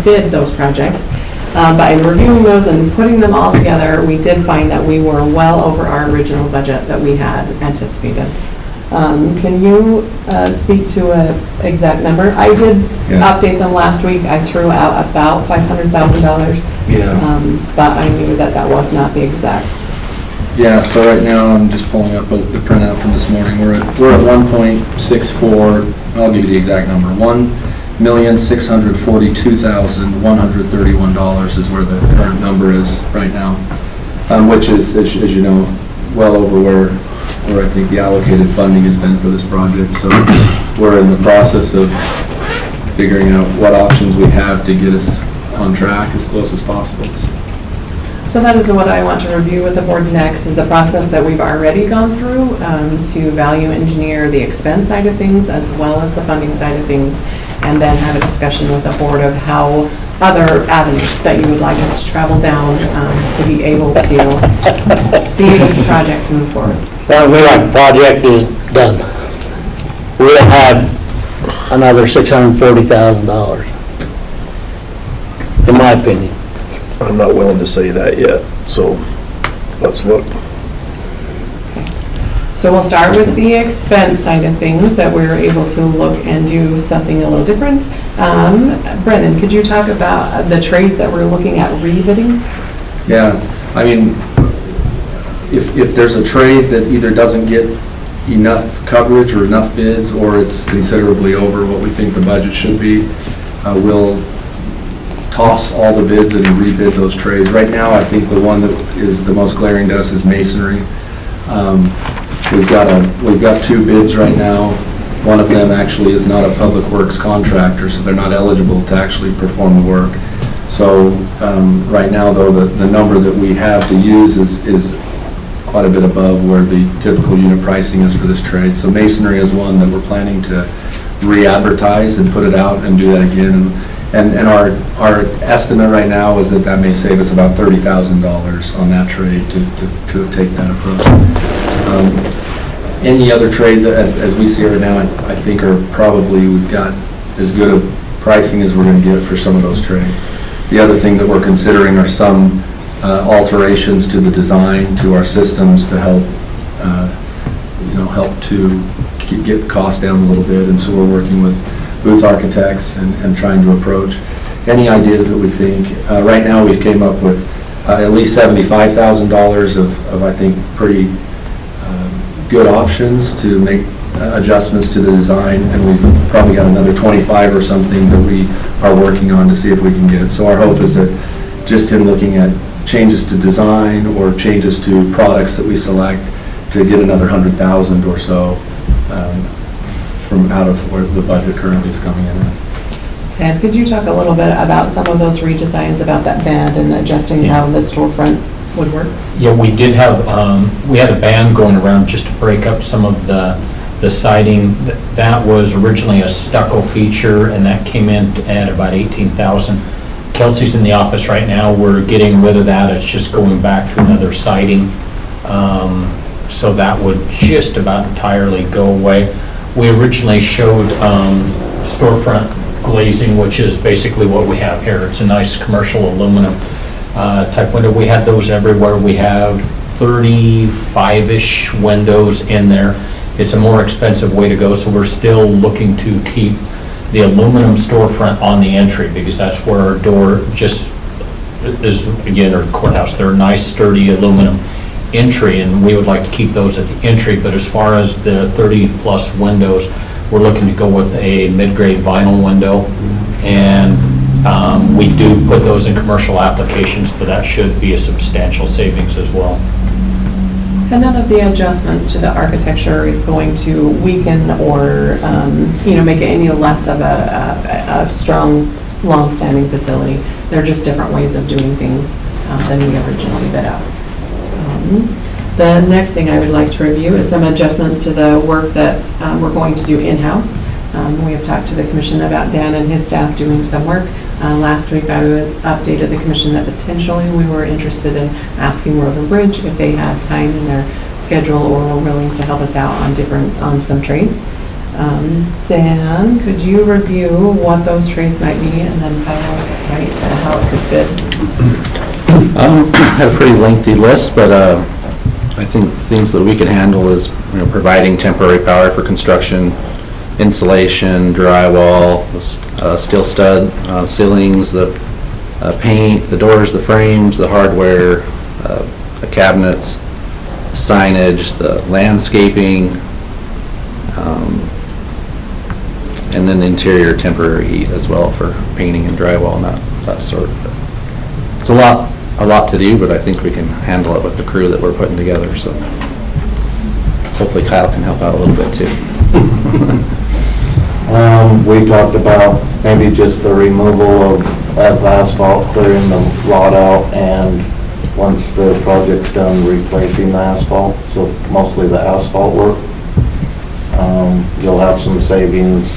bid those projects. By reviewing those and putting them all together, we did find that we were well over our original budget that we had anticipated. Can you speak to an exact number? I did update them last week. I threw out about $500,000.
Yeah.
But I knew that was not the exact.
Yeah, so right now I'm just pulling up the printout from this morning. We're at 1.64. I'll give you the exact number. $1,642,131 is where the current number is right now, which is, as you know, well over where I think the allocated funding has been for this project. So we're in the process of figuring out what options we have to get us on track as close as possible.
So that is what I want to review with the board next, is the process that we've already gone through to value engineer the expense side of things as well as the funding side of things, and then have a discussion with the board of how other avenues that you would like us to travel down to be able to see this project move forward.
Sounds to me like the project is done. We'll have another $640,000, in my opinion.
I'm not willing to say that yet, so let's look.
So we'll start with the expense side of things, that we're able to look and do something a little different. Brendan, could you talk about the trades that we're looking at rebidding?
Yeah, I mean, if there's a trade that either doesn't get enough coverage or enough bids, or it's considerably over what we think the budget should be, we'll toss all the bids and rebid those trades. Right now, I think the one that is the most glaring to us is masonry. We've got 2 bids right now. One of them actually is not a public works contractor, so they're not eligible to actually perform the work. So right now, though, the number that we have to use is quite a bit above where the typical unit pricing is for this trade. So masonry is one that we're planning to re-advertise and put it out and do that again. And our estimate right now is that may save us about $30,000 on that trade to take that approach. Any other trades, as we see right now, I think are probably, we've got as good of pricing as we're going to get for some of those trades. The other thing that we're considering are some alterations to the design, to our systems to help, help to get the cost down a little bit. And so we're working with booth architects and trying to approach any ideas that we think. Right now, we've came up with at least $75,000 of, I think, pretty good options to make adjustments to the design, and we've probably got another 25 or something that we are working on to see if we can get. So our hope is that just in looking at changes to design or changes to products that we select to get another 100,000 or so from out of where the budget currently is coming in at.
Ted, could you talk a little bit about some of those redesigns about that band and adjusting how the storefront would work?
Yeah, we did have, we had a band going around just to break up some of the siding. That was originally a stucco feature, and that came in at about $18,000. Kelsey's in the office right now. We're getting rid of that. It's just going back to another siding. So that would just about entirely go away. We originally showed storefront glazing, which is basically what we have here. It's a nice commercial aluminum type window. We had those everywhere. We have 35-ish windows in there. It's a more expensive way to go, so we're still looking to keep the aluminum storefront on the entry, because that's where our door just is, again, or the courthouse. They're a nice, sturdy aluminum entry, and we would like to keep those at the entry. But as far as the 30-plus windows, we're looking to go with a mid-grade vinyl window, and we do put those in commercial applications, but that should be a substantial savings as well.
And none of the adjustments to the architecture is going to weaken or, make it any less of a strong, long-standing facility. They're just different ways of doing things than we originally bid out. The next thing I would like to review is some adjustments to the work that we're going to do in-house. We have talked to the commission about Dan and his staff doing some work. Last week I updated the commission that potentially we were interested in asking Road and Bridge if they had time in their schedule or were willing to help us out on some trades. Dan, could you review what those trades might be, and then find out how it could fit?
I had a pretty lengthy list, but I think things that we could handle is providing temporary power for construction, insulation, drywall, steel stud ceilings, the paint, the doors, the frames, the hardware, the cabinets, signage, the landscaping, and then the interior temporary heat as well for painting and drywall and that sort. It's a lot to do, but I think we can handle it with the crew that we're putting together. So hopefully Kyle can help out a little bit too.
We talked about maybe just the removal of asphalt, clearing the lot out, and once the project's done, replacing the asphalt, so mostly the asphalt work. You'll have some savings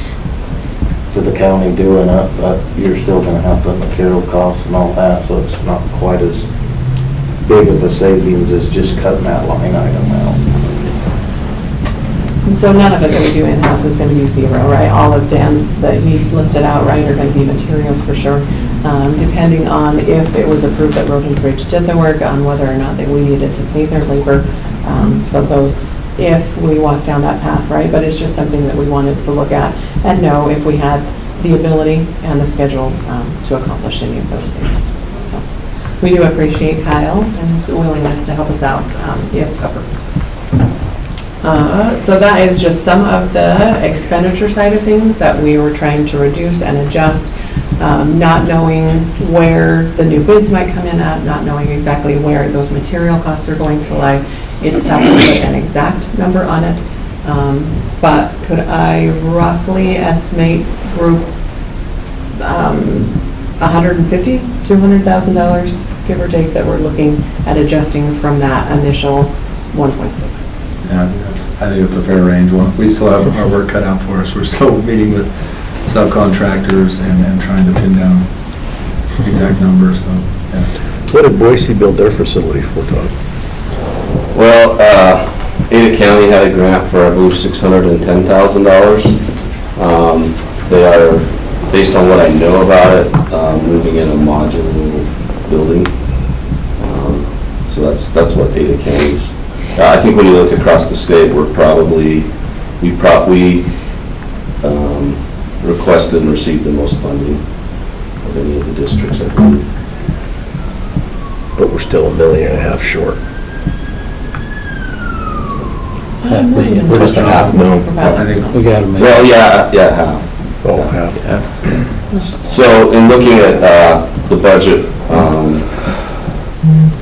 to the county doing it, but you're still going to have the material costs and all that, so it's not quite as big of a savings as just cutting that line item out.
And so none of it that we do in-house is going to be zero, right? All of Dan's that he listed out, right, are going to be materials for sure, depending on if it was approved that Road and Bridge did the work, on whether or not that we needed to pay their labor. So those, if we walk down that path, right? But it's just something that we wanted to look at and know if we had the ability and the schedule to accomplish any of those things. So we do appreciate Kyle and his willingness to help us out if approved. So that is just some of the expenditure side of things that we were trying to reduce and adjust, not knowing where the new bids might come in at, not knowing exactly where those material costs are going to lie. It's tough to put an exact number on it, but could I roughly estimate group $150,000, $200,000, give or take, that we're looking at adjusting from that initial 1.6.
Yeah, I think it's a fair range. Well, we still have our work cut out for us. We're still meeting with subcontractors and trying to pin down exact numbers, so, yeah.
What did Boise build their facility for, Todd?
Well, Ada County had a grant for, I believe, $610,000. They are, based on what I know about it, moving in a modular building. So that's what Ada County's. I think when you look across the state, we requested and received the most funding of any of the districts, I think.
But we're still $1.5 million short.
We're just a half
No.
I think
We got to make.
Well, yeah, half.
Oh, half.
So in looking at the budget,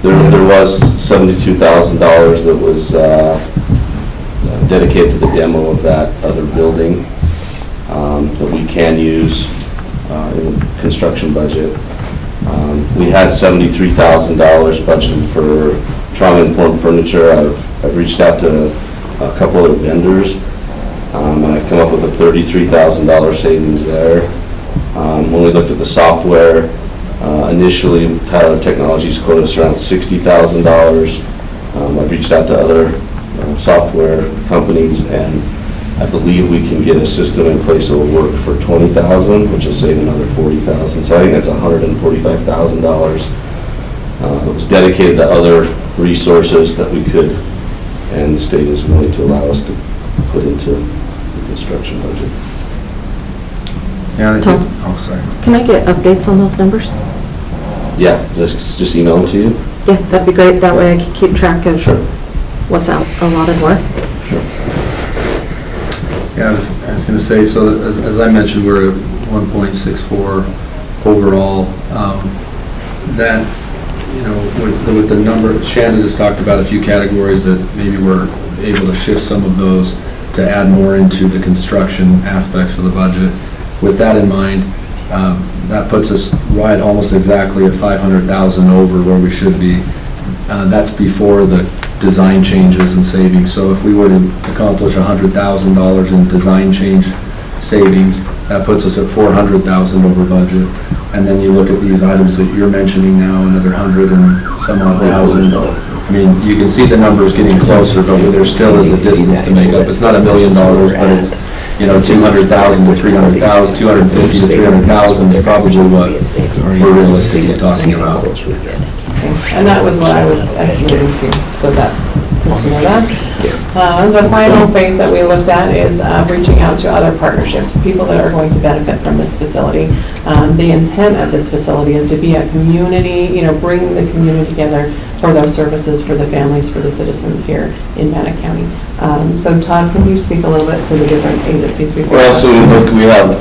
there was $72,000 that was dedicated to the demo of that other building that we can use in the construction budget. We had $73,000 budgeted for trauma-informed furniture. I've reached out to a couple of vendors, and I've come up with a $33,000 savings there. When we looked at the software, initially Tyler Technologies quoted us around $60,000. I've reached out to other software companies, and I believe we can get a system in place that will work for $20,000, which will save another $40,000. So I think that's $145,000 that was dedicated to other resources that we could, and the state is willing to allow us to put into the construction budget.
Yeah,
Tom?
oh, sorry.
Can I get updates on those numbers?
Yeah, just email them to you.
Yeah, that'd be great. That way I can keep track of what's out allotted where.
Sure.
Yeah, I was going to say, so as I mentioned, we're at 1.64 overall. That, you know, with the number, Shannon just talked about a few categories that maybe we're able to shift some of those to add more into the construction aspects of the budget. With that in mind, that puts us right almost exactly at 500,000 over where we should be. That's before the design changes and savings. So if we were to accomplish $100,000 in design change savings, that puts us at 400,000 over budget. And then you look at these items that you're mentioning now, another 100 and some odd thousand. I mean, you can see the numbers getting closer, but there still is a distance to make up. It's not $1 million, but it's, you know, 200,000 to 300,000, 250 to 300,000 is probably what we're realistically talking about.
And that was what I was estimating too, so that's good to know that. The final phase that we looked at is reaching out to other partnerships, people that are going to benefit from this facility. The intent of this facility is to be a community, you know, bring the community together for those services for the families, for the citizens here in Bannock County. So Todd, can you speak a little bit to the different agencies we've got?
Well, so we have,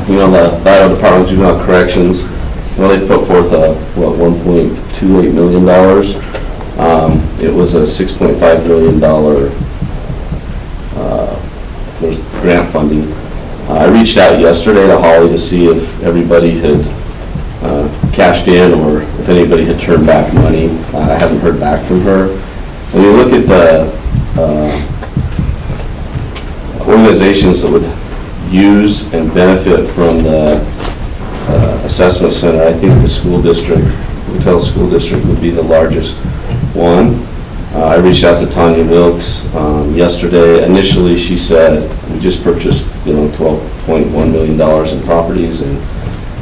you know, the Idaho Department of Juvenile Corrections. Well, they put forth $1.28 million. It was a $6.5 million grant funding. I reached out yesterday to Holly to see if everybody had cashed in or if anybody had turned back money. I haven't heard back from her. When you look at the organizations that would use and benefit from the assessment center, I think the school district, Hotel School District would be the largest one. I reached out to Tanya Wilkes yesterday. Initially, she said, we just purchased, you know, $12.1 million in properties and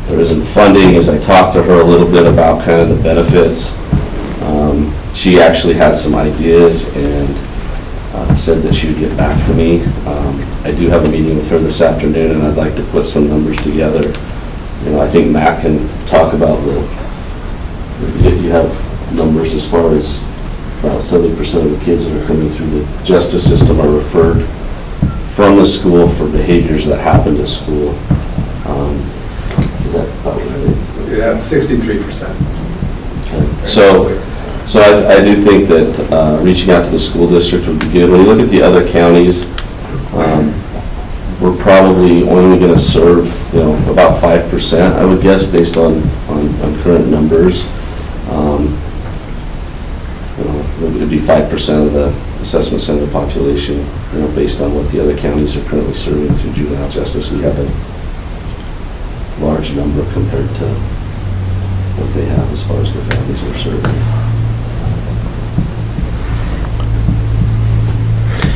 there isn't funding. As I talked to her a little bit about kind of the benefits, she actually had some ideas and said that she would get back to me. I do have a meeting with her this afternoon and I'd like to put some numbers together. You know, I think Matt can talk about you have numbers as far as about 70% of the kids that are coming through the justice system are referred from the school for behaviors that happened at school. Is that about right?
Yeah, 63%.
Okay. So I do think that reaching out to the school district would be good. When you look at the other counties, we're probably only going to serve, you know, about 5%, I would guess, based on current numbers. You know, it would be 5% of the assessment center population, based on what the other counties are currently serving through juvenile justice, we have a large number compared to what they have as far as the families are serving.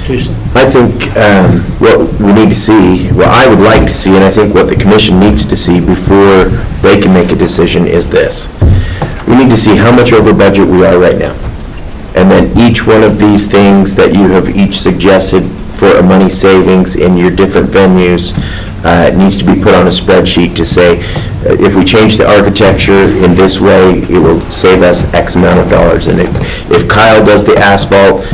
Jason?
I think what we need to see, what I would like to see, and I think what the commission needs to see before they can make a decision is this. We need to see how much over budget we are right now. And then each one of these things that you have each suggested for a money savings in your different venues needs to be put on a spreadsheet to say, if we change the architecture in this way, it will save us X amount of dollars. And if Kyle does the asphalt,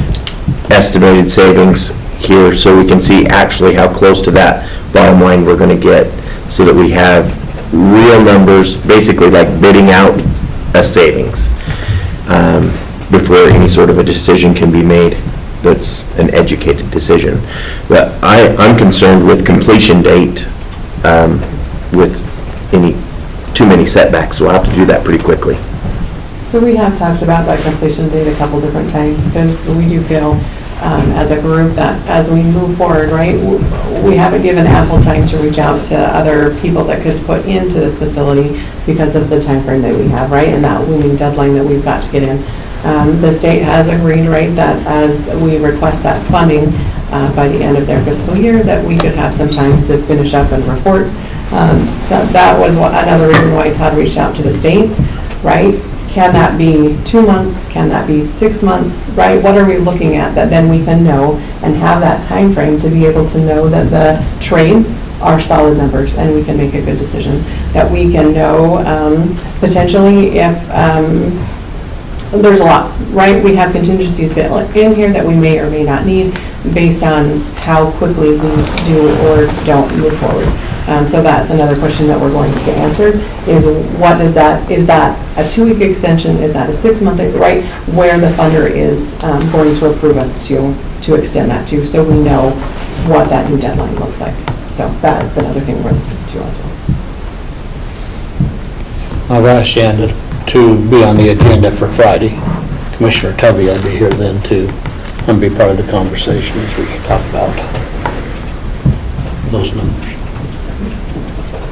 estimated savings here, so we can see actually how close to that bottom line we're going to get, so that we have real numbers, basically like bidding out a savings before any sort of a decision can be made that's an educated decision. But I'm concerned with completion date with too many setbacks, so I'll have to do that pretty quickly.
So we have talked about that completion date a couple different times, because we do feel as a group that as we move forward, right, we haven't given ample time to reach out to other people that could put into this facility because of the time frame that we have, right, and that looming deadline that we've got to get in. The state has agreed, right, that as we request that funding by the end of their fiscal year, that we could have some time to finish up and report. So that was another reason why Todd reached out to the state, right? Can that be 2 months? Can that be 6 months, right? What are we looking at that then we can know and have that time frame to be able to know that the trades are solid numbers and we can make a good decision, that we can know potentially if there's lots, right? We have contingencies built in here that we may or may not need based on how quickly we do or don't move forward. So that's another question that we're going to get answered, is what does that, is that a 2-week extension, is that a 6-month, right? Where the funder is going to approve us to extend that to, so we know what that new deadline looks like. So that's another thing we're looking to also.
I've asked Jan to be on the agenda for Friday. Commissioner Tubby will be here then too, and be part of the conversation as we talk about those numbers.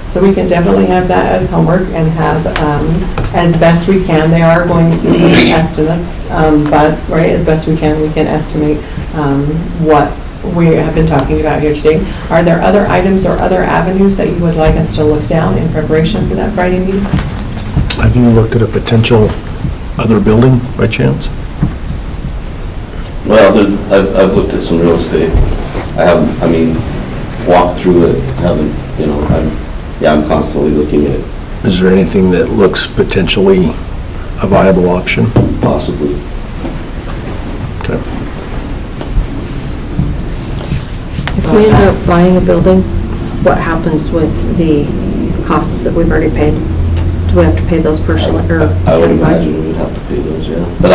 So we can definitely have that as homework and have, as best we can, they are going to be estimates, but right, as best we can estimate what we have been talking about here today. Are there other items or other avenues that you would like us to look down in preparation for that Friday meeting?
Have you looked at a potential other building by chance?
Well, I've looked at some real estate. I haven't, walked through it, I'm constantly looking at it.
Is there anything that looks potentially a viable option?
Possibly.
Okay.
If we end up buying a building, what happens with the costs that we've already paid? Do we have to pay those personally, or
I would
county-wise?
imagine we would have to pay those, yeah. But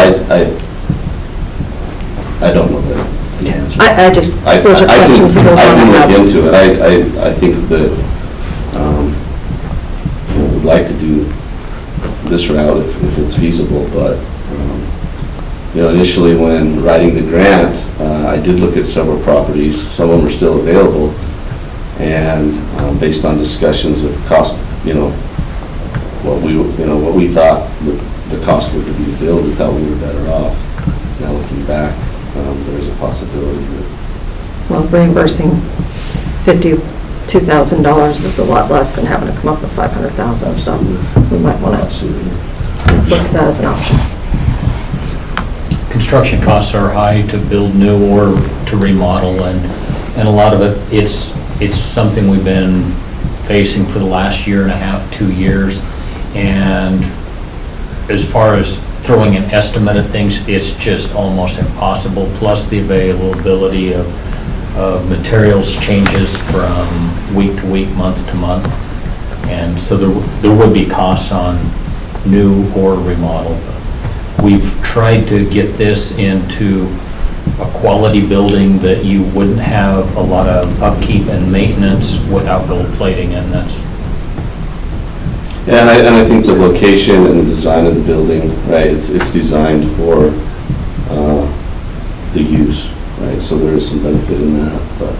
I don't know that. The answer.
Those are questions that we'll
I can
want
look
to
into it. I think that we'd like to do this route if it's feasible, but initially when writing the grant, I did look at several properties. Some of them are still available, and based on discussions of cost, what we thought the cost would be to build, we thought we were better off. Now looking back, there's a possibility that.
Well, reimbursing $52,000 is a lot less than having to come up with $500,000, so we might want to look at that as an option.
Construction costs are high to build new or to remodel, and a lot of it's something we've been facing for the last 1.5 to 2 years. And as far as throwing an estimate at things, it's just almost impossible, plus the availability of materials changes from week to week, month to month. And so there would be costs on new or remodel. We've tried to get this into a quality building that you wouldn't have a lot of upkeep and maintenance without gold plating, and that's.
Yeah, and I think the location and the design of the building, right, it's designed for the use, right? So there is some benefit in that, but.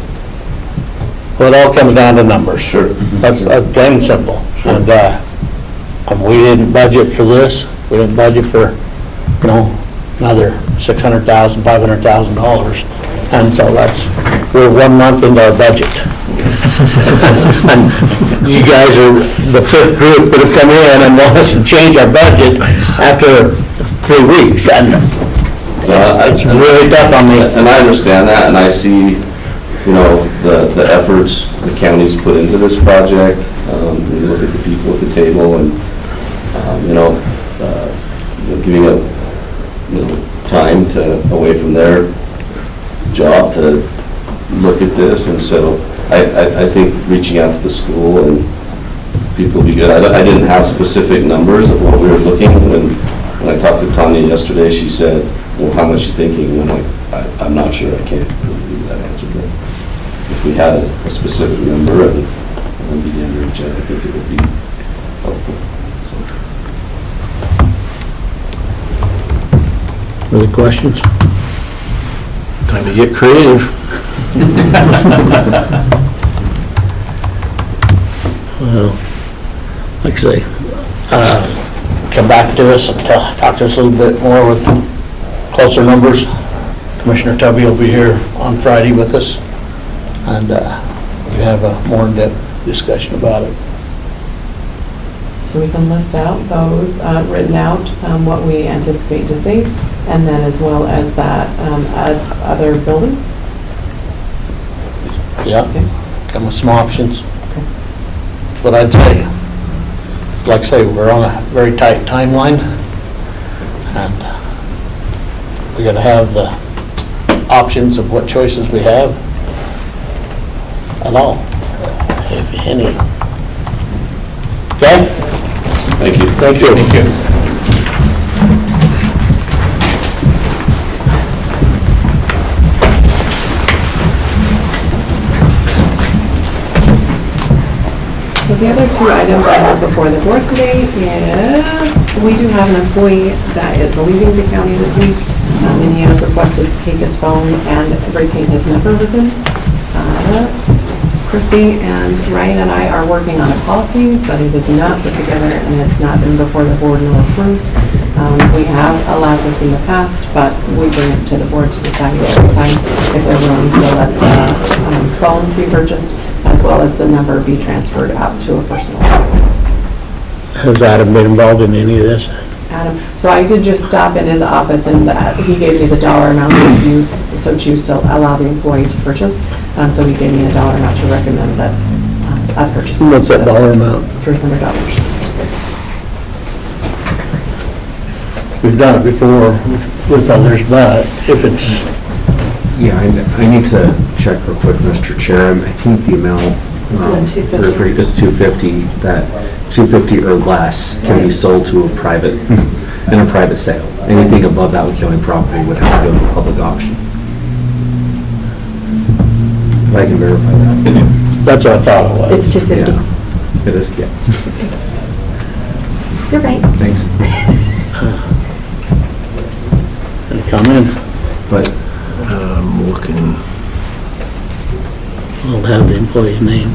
Well, it all comes down to numbers.
Sure.
That's plain and simple. And we didn't budget for this. We didn't budget for, another $600,000, $500,000. And so we're 1 month into our budget. And you guys are the 5th group that have come in and want us to change our budget after 3 weeks. And it's really tough on me.
And I understand that, and I see, the efforts the county's put into this project. You look at the people at the table and, giving up, time away from their job to look at this. And so I think reaching out to the school and people would be good. I didn't have specific numbers of what we were looking. When I talked to Tanya yesterday, she said, well, how much are you thinking? And I'm like, I'm not sure. I can't really give you that answer. But if we had a specific number and began to reach out, I think it would be helpful.
Other questions?
Time to get creative.
Well, like I say, come back to us and talk to us a little bit more with closer numbers. Commissioner Tubby will be here on Friday with us, and we have a more in-depth discussion about it.
So we can list out those, written out, what we anticipate to see, and then as well as that other building.
Yeah, come with some options. But I'd say, like I say, we're on a very tight timeline, and we got to have the options of what choices we have at all, if any. Okay?
Thank you.
Thank you.
Thank you.
So the other two items I have before the board today is, we do have an employee that is leaving the county this week, and he has requested to take his phone and retain his number with him. Christy and Ryan and I are working on a policy, but it is not put together and it's not been before the board nor approved. We have allowed this in the past, but we bring it to the board to decide every time if they're willing to let the phone be purchased, as well as the number be transferred out to a personal.
Has Adam been involved in any of this?
Adam, so I did just stop in his office and he gave me the dollar amount if you so choose to allow the employee to purchase. So he gave me a dollar amount to recommend that I purchase.
What's that dollar amount?
$300.
We've done it before with others, but if it's,
Yeah, I need to check real quick, Mr. Chair. I think the amount
Is it $250?
is $250. That $250 or less can be sold to a private, in a private sale. Anything above that with county property would have to go to a public auction. But I can verify that.
that's what I thought it was.
It's $250.
Yeah, it is, yeah.
You're right.
Thanks.
Any comment?
But
I'm looking,
I'll have the employee's name.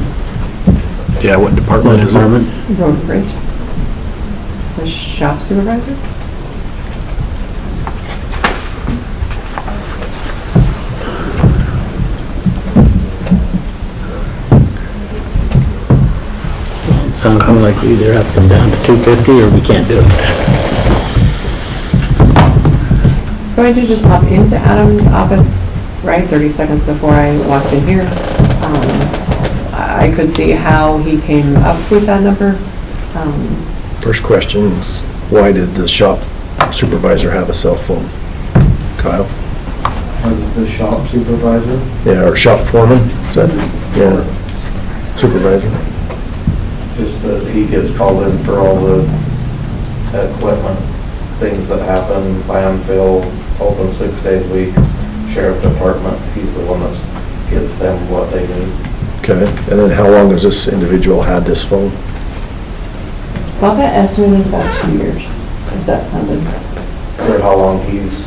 yeah, what department is it?
Department.
Road and Bridge. The shop supervisor.
Sounds to me like we either have to come down to 250 or we can't do it.
So I did just pop into Adam's office, right, 30 seconds before I walked in here. I could see how he came up with that number.
First question is, why did the shop supervisor have a cell phone? Kyle?
Was the shop supervisor?
Yeah, or shop foreman, is that, yeah, supervisor?
Just that he gets called in for all the equipment, things that happen, landfill, open 6 days a week, sheriff department, he's the one that gets them what they need.
Okay, and then how long has this individual had this phone?
Bob had estimated about 2 years, if that sounded.
For how long he's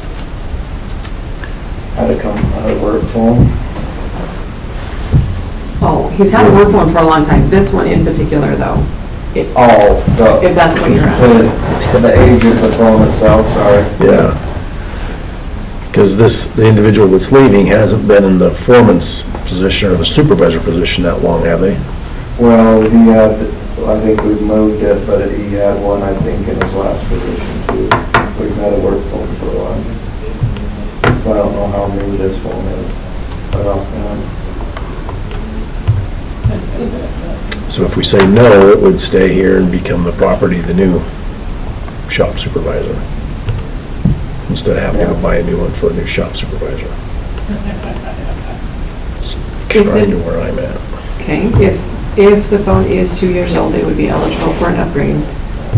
had a work phone.
Oh, he's had a work phone for a long time. This one in particular, though, if that's what you're asking.
The age of the phone itself, sorry.
Yeah. Because the individual that's leaving hasn't been in the foreman's position or the supervisor position that long, have they?
Well, he had, I think we've moved it, but he had one, I think, in his last position too. We've had a work phone for a while. So I don't know how new this phone is, but offhand.
So if we say no, it would stay here and become the property of the new shop supervisor, instead of having to buy a new one for a new shop supervisor. Kind of where I'm at.
Okay, if the phone is 2 years old, it would be eligible for an upgrade,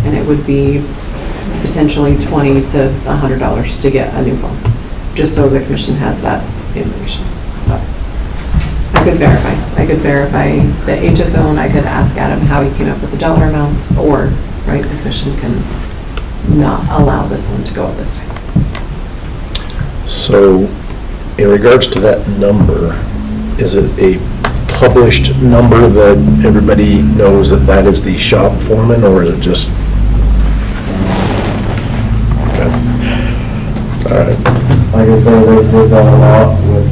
and it would be potentially $20 to $100 to get a new phone, just so the commission has that information. But I could verify the age of the phone. I could ask Adam how he came up with the dollar amount, or, right, the commission can not allow this one to go at this time.
So in regards to that number, is it a published number that everybody knows that that is the shop foreman, or is it just? Okay. All right.
Like I said, they've done a lot with,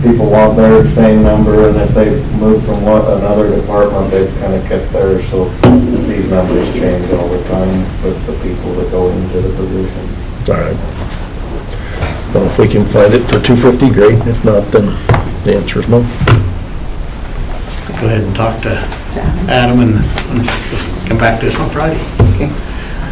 people want their same number, and if they move from another department, they've kind of kept theirs, so these numbers change all the time with the people that go into the position.
All right. Well, if we can find it for $250, great. If not, then the answer is no.
Go ahead and talk to Adam and come back to us on Friday.
Okay.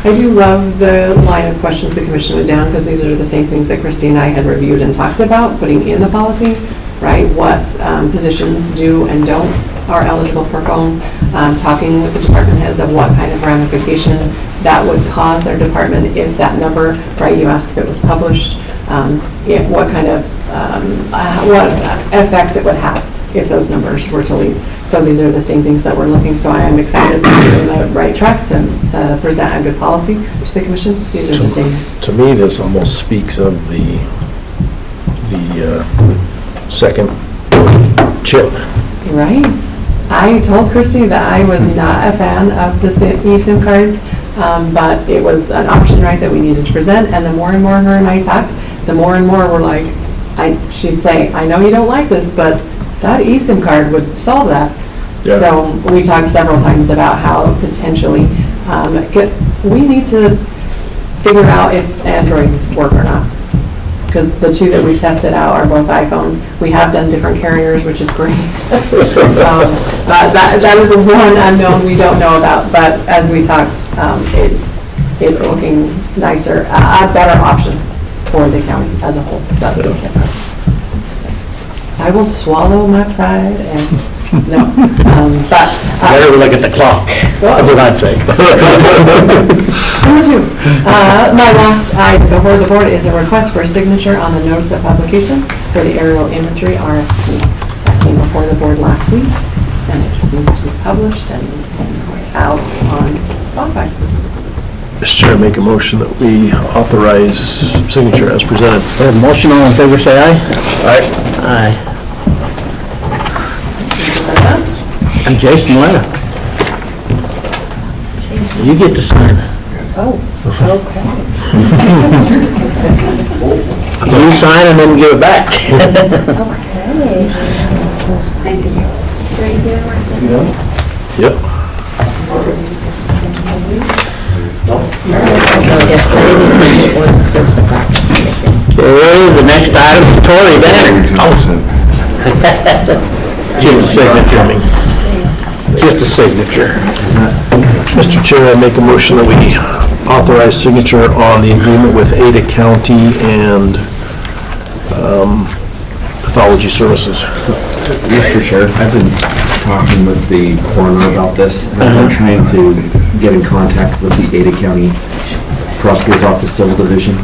I do love the line of questions the commission went down, because these are the same things that Christy and I had reviewed and talked about, putting in the policy, right? What positions do and don't are eligible for phones, talking with the department heads of what kind of ramification that would cause their department if that number, right, you asked if it was published, what kind of, what effects it would have if those numbers were to leave. So these are the same things that we're looking, so I am excited that we're on the right track to present a good policy to the commission. These are the same.
To me, this almost speaks of the second chip.
Right. I told Christy that I was not a fan of the eSIM cards, but it was an option, right, that we needed to present, and the more and more her and I talked, the more and more we're like, she'd say, I know you don't like this, but that eSIM card would solve that.
Yeah.
So we talked several times about how potentially we need to figure out if Androids work or not. Because the two that we've tested out are both iPhones. We have done different carriers, which is great. That is one unknown we don't know about. But as we talked, it's looking nicer, a better option for the county as a whole. That's what I said. I will swallow my pride and, no.
Better look at the clock. That's what I'd say.
Number two, my last item before the board is a request for a signature on the notice of publication for the aerial imagery RFP. That came before the board last week, and it just needs to be published and out on Bonfire.
Mr. Chair, make a motion that we authorize signature as presented.
Motion, all in favor, say aye.
Aye.
Aye. And Jason Lena. You get to sign.
Oh, okay.
You sign and then give it back.
Okay. Thank you. Right here, where it says-
Yep.
Okay, the next item is Tory Bannock. Just a signature. Just a signature.
Mr. Chair, I make a motion that we authorize signature on the agreement with Ada County and Pathology Services.
Mr. Chair, I've been talking with the coroner about this, and I've been trying to get in contact with the Ada County Prosecutor's Office Civil Division.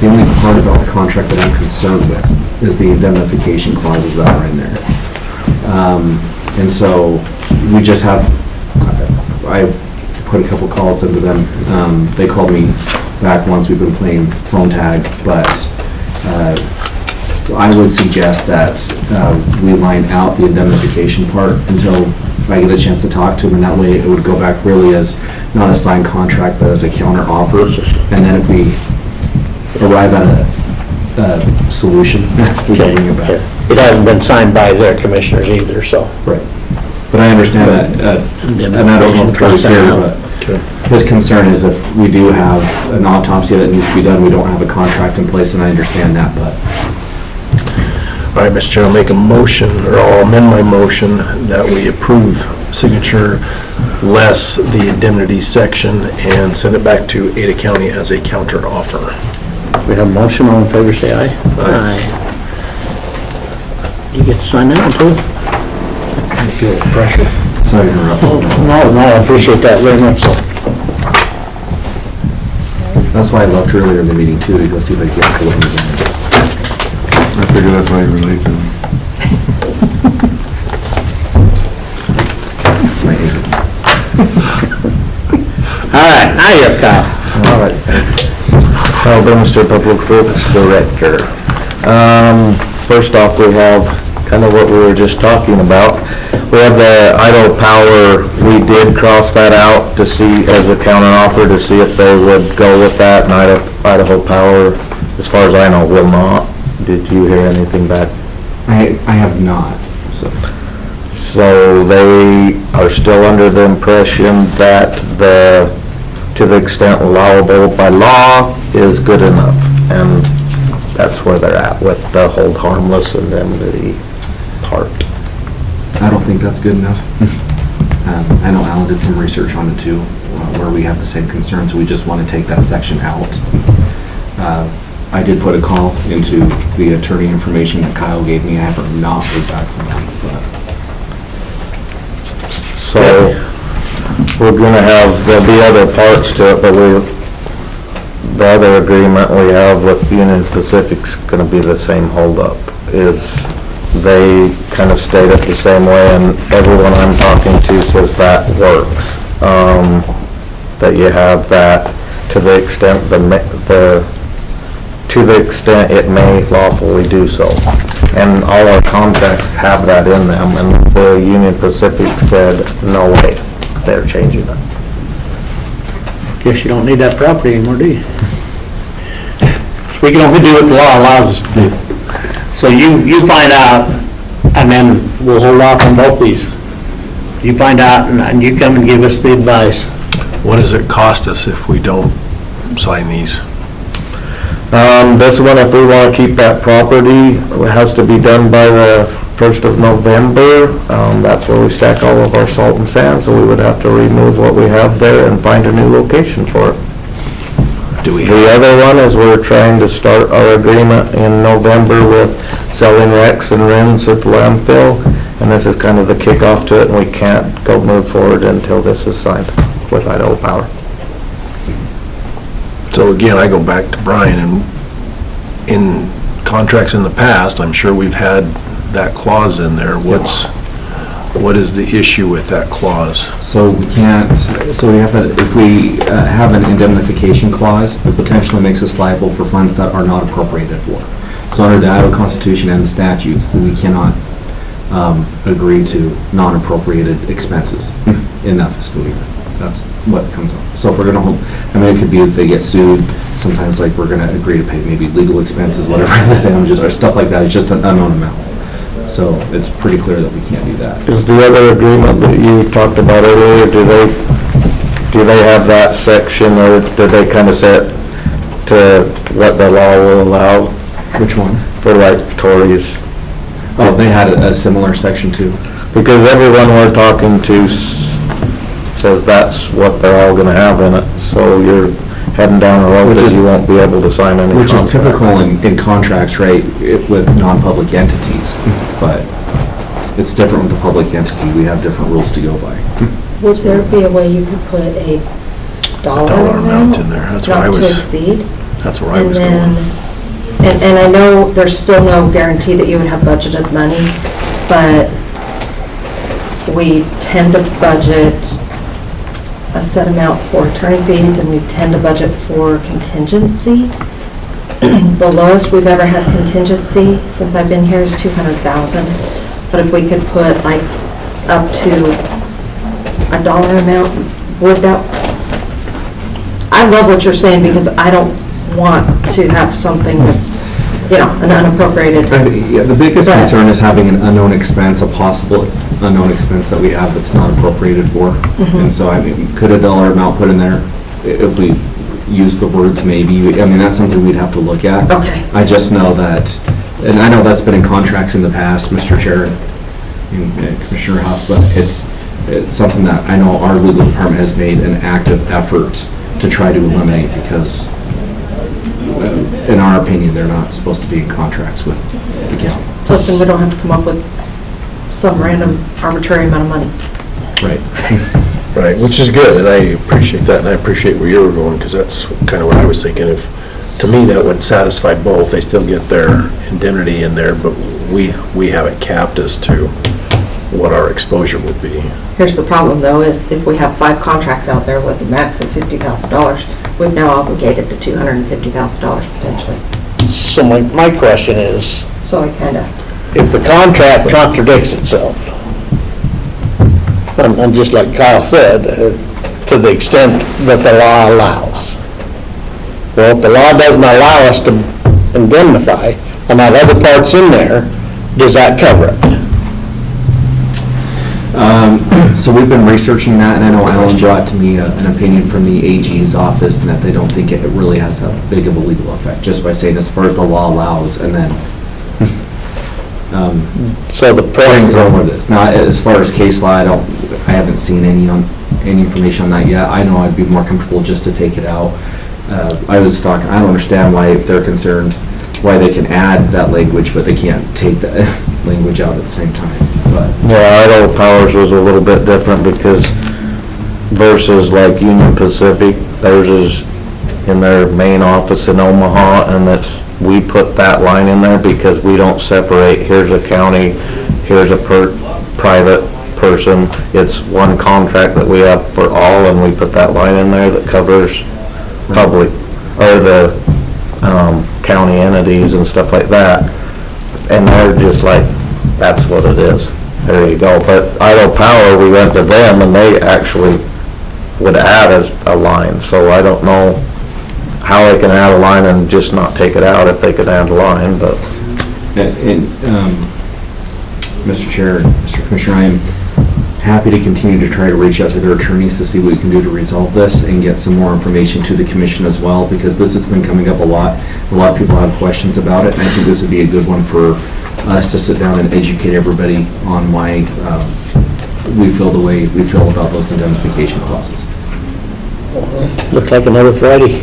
The only part about the contract that I'm concerned with is the indemnification clauses that are in there. And so we just have, I put a couple calls into them. They called me back once. We've been playing phone tag, but I would suggest that we line out the indemnification part until I get a chance to talk to him, and that way it would go back really as not a signed contract, but as a counter offer. And then if we arrive at a solution, we can bring it back.
It hasn't been signed by their commissioners either, so.
Right. But I understand that, and I don't know if Troy's here, but his concern is if we do have an autopsy that needs to be done, we don't have a contract in place, and I understand that, but.
All right, Mr. Chair, I'll make a motion, or I'll amend my motion that we approve signature less the indemnity section and send it back to Ada County as a counter offer.
We have a motion, all in favor, say aye. Aye. You get to sign that one too? I feel the pressure.
Sorry to interrupt.
No, I appreciate that very much so.
That's why I left earlier in the meeting too, to go see if I could get a hold of him again.
I figure that's why you relate to me.
That's my agent.
All right, now you're Kyle.
All right. Kyle Bannister, Public Works Director. First off, we have kind of what we were just talking about. We have the Idaho Power, we did cross that out to see, as a counter offer, to see if they would go with that, and Idaho Power, as far as I know, will not. Did you hear anything back?
I have not, so.
So they are still under the impression that to the extent allowable by law is good enough, and that's where they're at with the hold harmless indemnity part.
I don't think that's good enough. I know Alan did some research on it too, where we have the same concerns. We just want to take that section out. I did put a call into the attorney information that Kyle gave me. I haven't not heard back from him, but.
So we're gonna have, there'll be other parts to it, but the other agreement we have with Union Pacific's gonna be the same holdup, is they kind of state it the same way, and everyone I'm talking to says that works. That you have that to the extent it may lawfully do so. And all our contracts have that in them, and the Union Pacific said, no way, they're changing it.
Guess you don't need that property anymore, do you? So we can only do what the law allows us to do. So you find out, and then we'll hold off on both these. You find out, and you come and give us the advice.
What does it cost us if we don't sign these?
This one, if we want to keep that property, it has to be done by the 1st of November. That's where we stack all of our salt and sand, so we would have to remove what we have there and find a new location for it. The other one is we're trying to start our agreement in November with selling wrecks and RINs at the landfill, and this is kind of the kickoff to it, and we can't go move forward until this is signed with Idaho Power.
So again, I go back to Brian, and in contracts in the past, I'm sure we've had that clause in there. What is the issue with that clause?
So we can't, so we have if we have an indemnification clause, it potentially makes us liable for funds that are not appropriated for. So under the Idaho Constitution and the statutes, we cannot agree to non-appropriated expenses in that fiscal year. That's what comes up. So if we're gonna hold, I mean, it could be if they get sued, sometimes like we're gonna agree to pay maybe legal expenses, whatever the damages are, stuff like that. It's just an unknown amount. So it's pretty clear that we can't do that.
Is the other agreement that you talked about earlier, do they have that section, or did they kind of set to what the law will allow?
Which one?
For like Tories.
Oh, they had a similar section too.
Because everyone we're talking to says that's what they're all gonna have in it, so you're heading down a road that you won't be able to sign any contract.
Which is typical in contracts, right, with non-public entities, but it's different with the public entity. We have different rules to go by.
Would there be a way you could put a dollar
amount in there? That's what I was.
Not to exceed?
That's where I was going.
And I know there's still no guarantee that you would have budgeted money, but we tend to budget a set amount for attorney fees, and we tend to budget for contingency. The lowest we've ever had contingency since I've been here is 200,000. But if we could put like up to a dollar amount, would that, I love what you're saying because I don't want to have something that's, an unappropriated.
Yeah, the biggest
But-
concern is having an unknown expense, a possible unknown expense that we have that's not appropriated for. And so, I mean, could a dollar amount put in there, if we use the words maybe, I mean, that's something we'd have to look at.
Okay.
I just know that, and I know that's been in contracts in the past, Mr. Chair and Commissioner Huff, but it's something that I know our legal department has made an active effort to try to eliminate because, in our opinion, they're not supposed to be in contracts with the county.
Plus, then we don't have to come up with some random arbitrary amount of money.
Right.
Right, which is good, and I appreciate that, and I appreciate where you were going, because that's kind of what I was thinking. If, to me, that would satisfy both. They still get their indemnity in there, but we have it capped as to what our exposure would be.
Here's the problem, though, is if we have 5 contracts out there with a max of $50,000, we've now obligated to $250,000 potentially.
So my question is,
So I kind of,
if the contract contradicts itself, and just like Kyle said, to the extent that the law allows. Well, if the law doesn't allow us to indemnify, and have other parts in there, does that cover it?
So we've been researching that, and I know Alan brought to me an opinion from the AG's office, and that they don't think it really has that big of a legal effect, just by saying as far as the law allows, and then
So the
brings
point,
over this. Now, as far as case law, I haven't seen any information on that yet. I know I'd be more comfortable just to take it out. I was talking, I don't understand why, if they're concerned, why they can add that language, but they can't take that language out at the same time, but.
Yeah, Idaho Powers was a little bit different because versus like Union Pacific, theirs is in their main office in Omaha, and we put that line in there because we don't separate, here's a county, here's a private person. It's one contract that we have for all, and we put that line in there that covers public, or the county entities and stuff like that. And they're just like, that's what it is. There you go. But Idaho Power, we went to them, and they actually would add as a line. So I don't know how they can add a line and just not take it out if they could add a line, but.
Mr. Chair, Mr. Commissioner, I am happy to continue to try to reach out to their attorneys to see what we can do to resolve this and get some more information to the commission as well, because this has been coming up a lot. A lot of people have questions about it, and I think this would be a good one for us to sit down and educate everybody on why we feel the way we feel about those indemnification clauses.
looks like another Friday.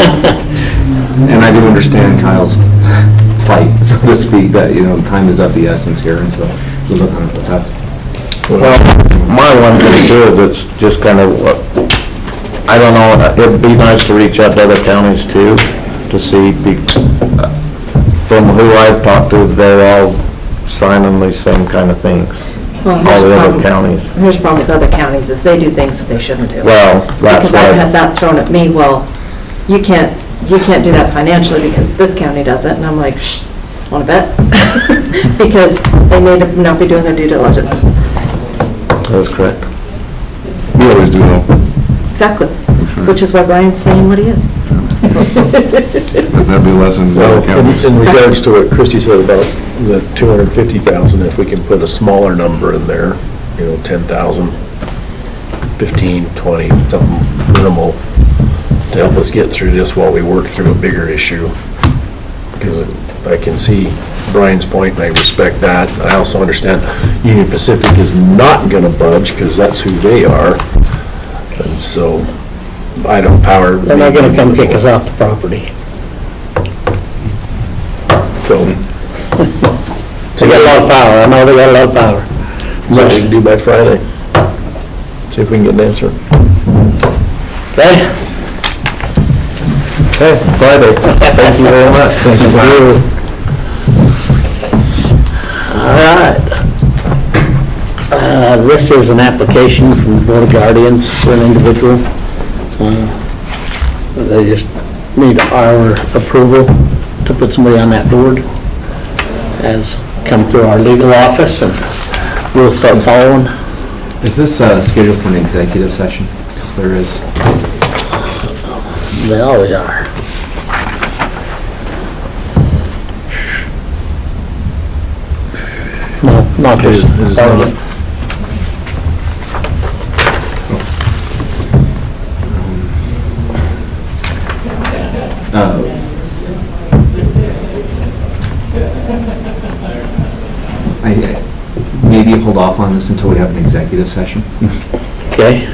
And I do understand Kyle's plight, so to speak, that, time is of the essence here, and so we look on it, but that's.
Well, my one thing too is it's just kind of, I don't know, it'd be nice to reach out to other counties too, to see, from who I've talked to, they're all signing these same kind of things.
well,
All the other counties.
here's the problem with other counties, is they do things that they shouldn't do.
Well, that's
Because I've had
why,
that thrown at me, well, you can't do that financially because this county does it, and I'm like, shh, wanna bet? Because they may not be doing their due diligence.
that's correct.
We always do know.
Exactly, which is why Brian's saying what he is.
That'd be lessons in
Well,
other counties.
in regards to what Christie said about the 250,000, if we can put a smaller number in there, 10,000, 15, 20, something minimal, to help us get through this while we work through a bigger issue. Because I can see Brian's point, and I respect that. I also understand Union Pacific is not gonna budge, because that's who they are. And so, Idaho Power.
They're not gonna come kick us off the property.
So,
They got a lot of power, I know they got a lot of power.
what we can do by Friday. See if we can get an answer.
Okay?
Okay, Friday. Thank you very much.
Thank you. All right. This is an application from the Board of Guardians for an individual. They just need our approval to put somebody on that board. Has come through our legal office, and we'll start following.
Is this scheduled for an executive session? Because there is.
They always are. No, not this.
It is not.
Maybe hold off on this until we have an executive session.
Okay.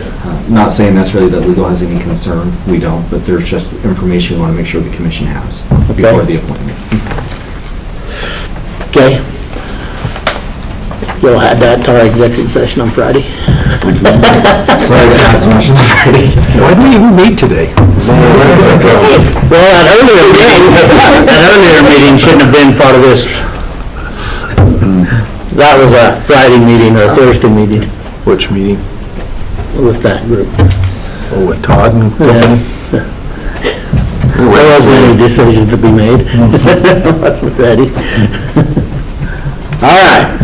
Not saying necessarily that legal has any concern, we don't, but there's just information we want to make sure the commission has before the appointment.
Okay. You'll add that to our executive session on Friday.
Sorry to add so much on Friday.
Why do we even meet today?
Well, that earlier meeting shouldn't have been part of this. That was a Friday meeting or a Thursday meeting
Which meeting?
with that group.
Oh, with Todd and company?
There wasn't any decision to be made. Wasn't ready. All right.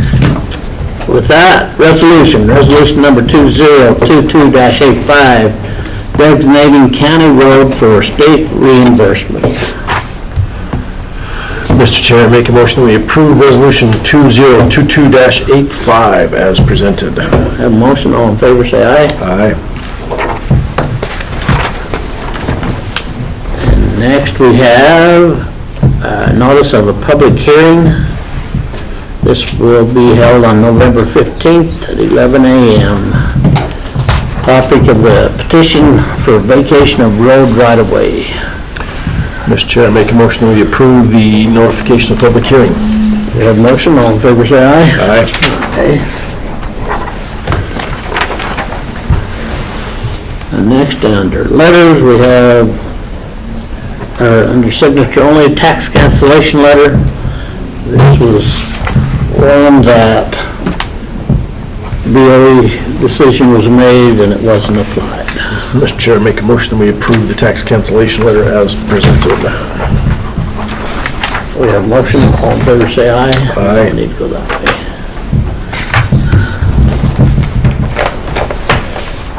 With that, resolution number 2022-85, designating county road for state reimbursement.
Mr. Chair, I make a motion that we approve resolution 2022-85 as presented.
Have a motion, all in favor, say aye.
Aye.
And next we have notice of a public hearing. This will be held on November 15th at 11 a.m. Topic of the petition for vacation of road right-of-way.
Mr. Chair, I make a motion that we approve the notification of public hearing.
We have a motion, all in favor, say aye.
Aye.
Okay. And next, under letters, we have, under signature only, tax cancellation letter. This was one that BOE decision was made and it wasn't applied.
Mr. Chair, I make a motion that we approve the tax cancellation letter as presented.
We have a motion, all in favor, say aye.
Aye.
Need to go that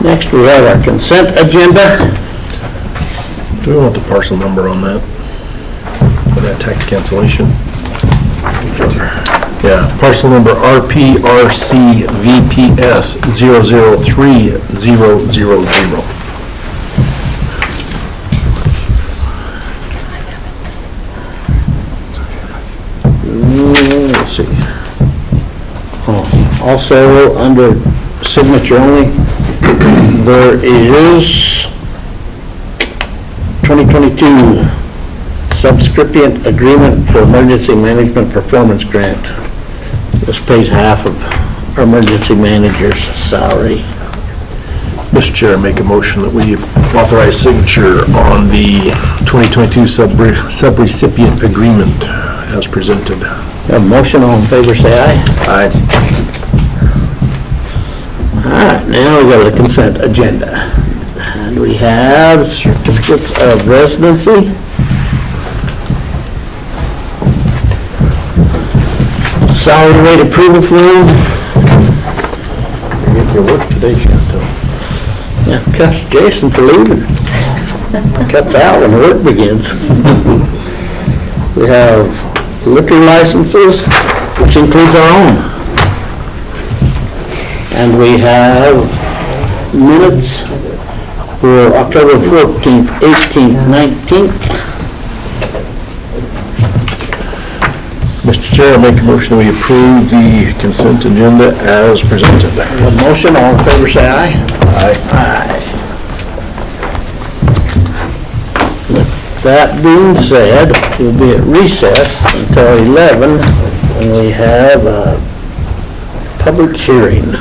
way. Next, we have our consent agenda.
Do we want the parcel number on that? For that tax cancellation? Yeah, parcel number RPRCVPS 003000.
Let's see. Also, under signature only, there is 2022 subscription agreement for emergency management performance grant. This pays half of our emergency manager's salary.
Mr. Chair, I make a motion that we authorize signature on the 2022 subrecipient agreement as presented.
Have a motion, all in favor, say aye.
Aye.
All right, now we got the consent agenda. And we have certificates of residency. Salary rate approval form.
You get your work today, Chantel.
Yeah, cuss Jason for leaving. Cuts out when work begins. We have liquor licenses, which includes our own. And we have minutes for October 14th, 18th, 19th.
Mr. Chair, I make a motion that we approve the consent agenda as presented.
A motion, all in favor, say aye.
Aye.
Aye. With that being said, we'll be at recess until 11, and we have a public hearing.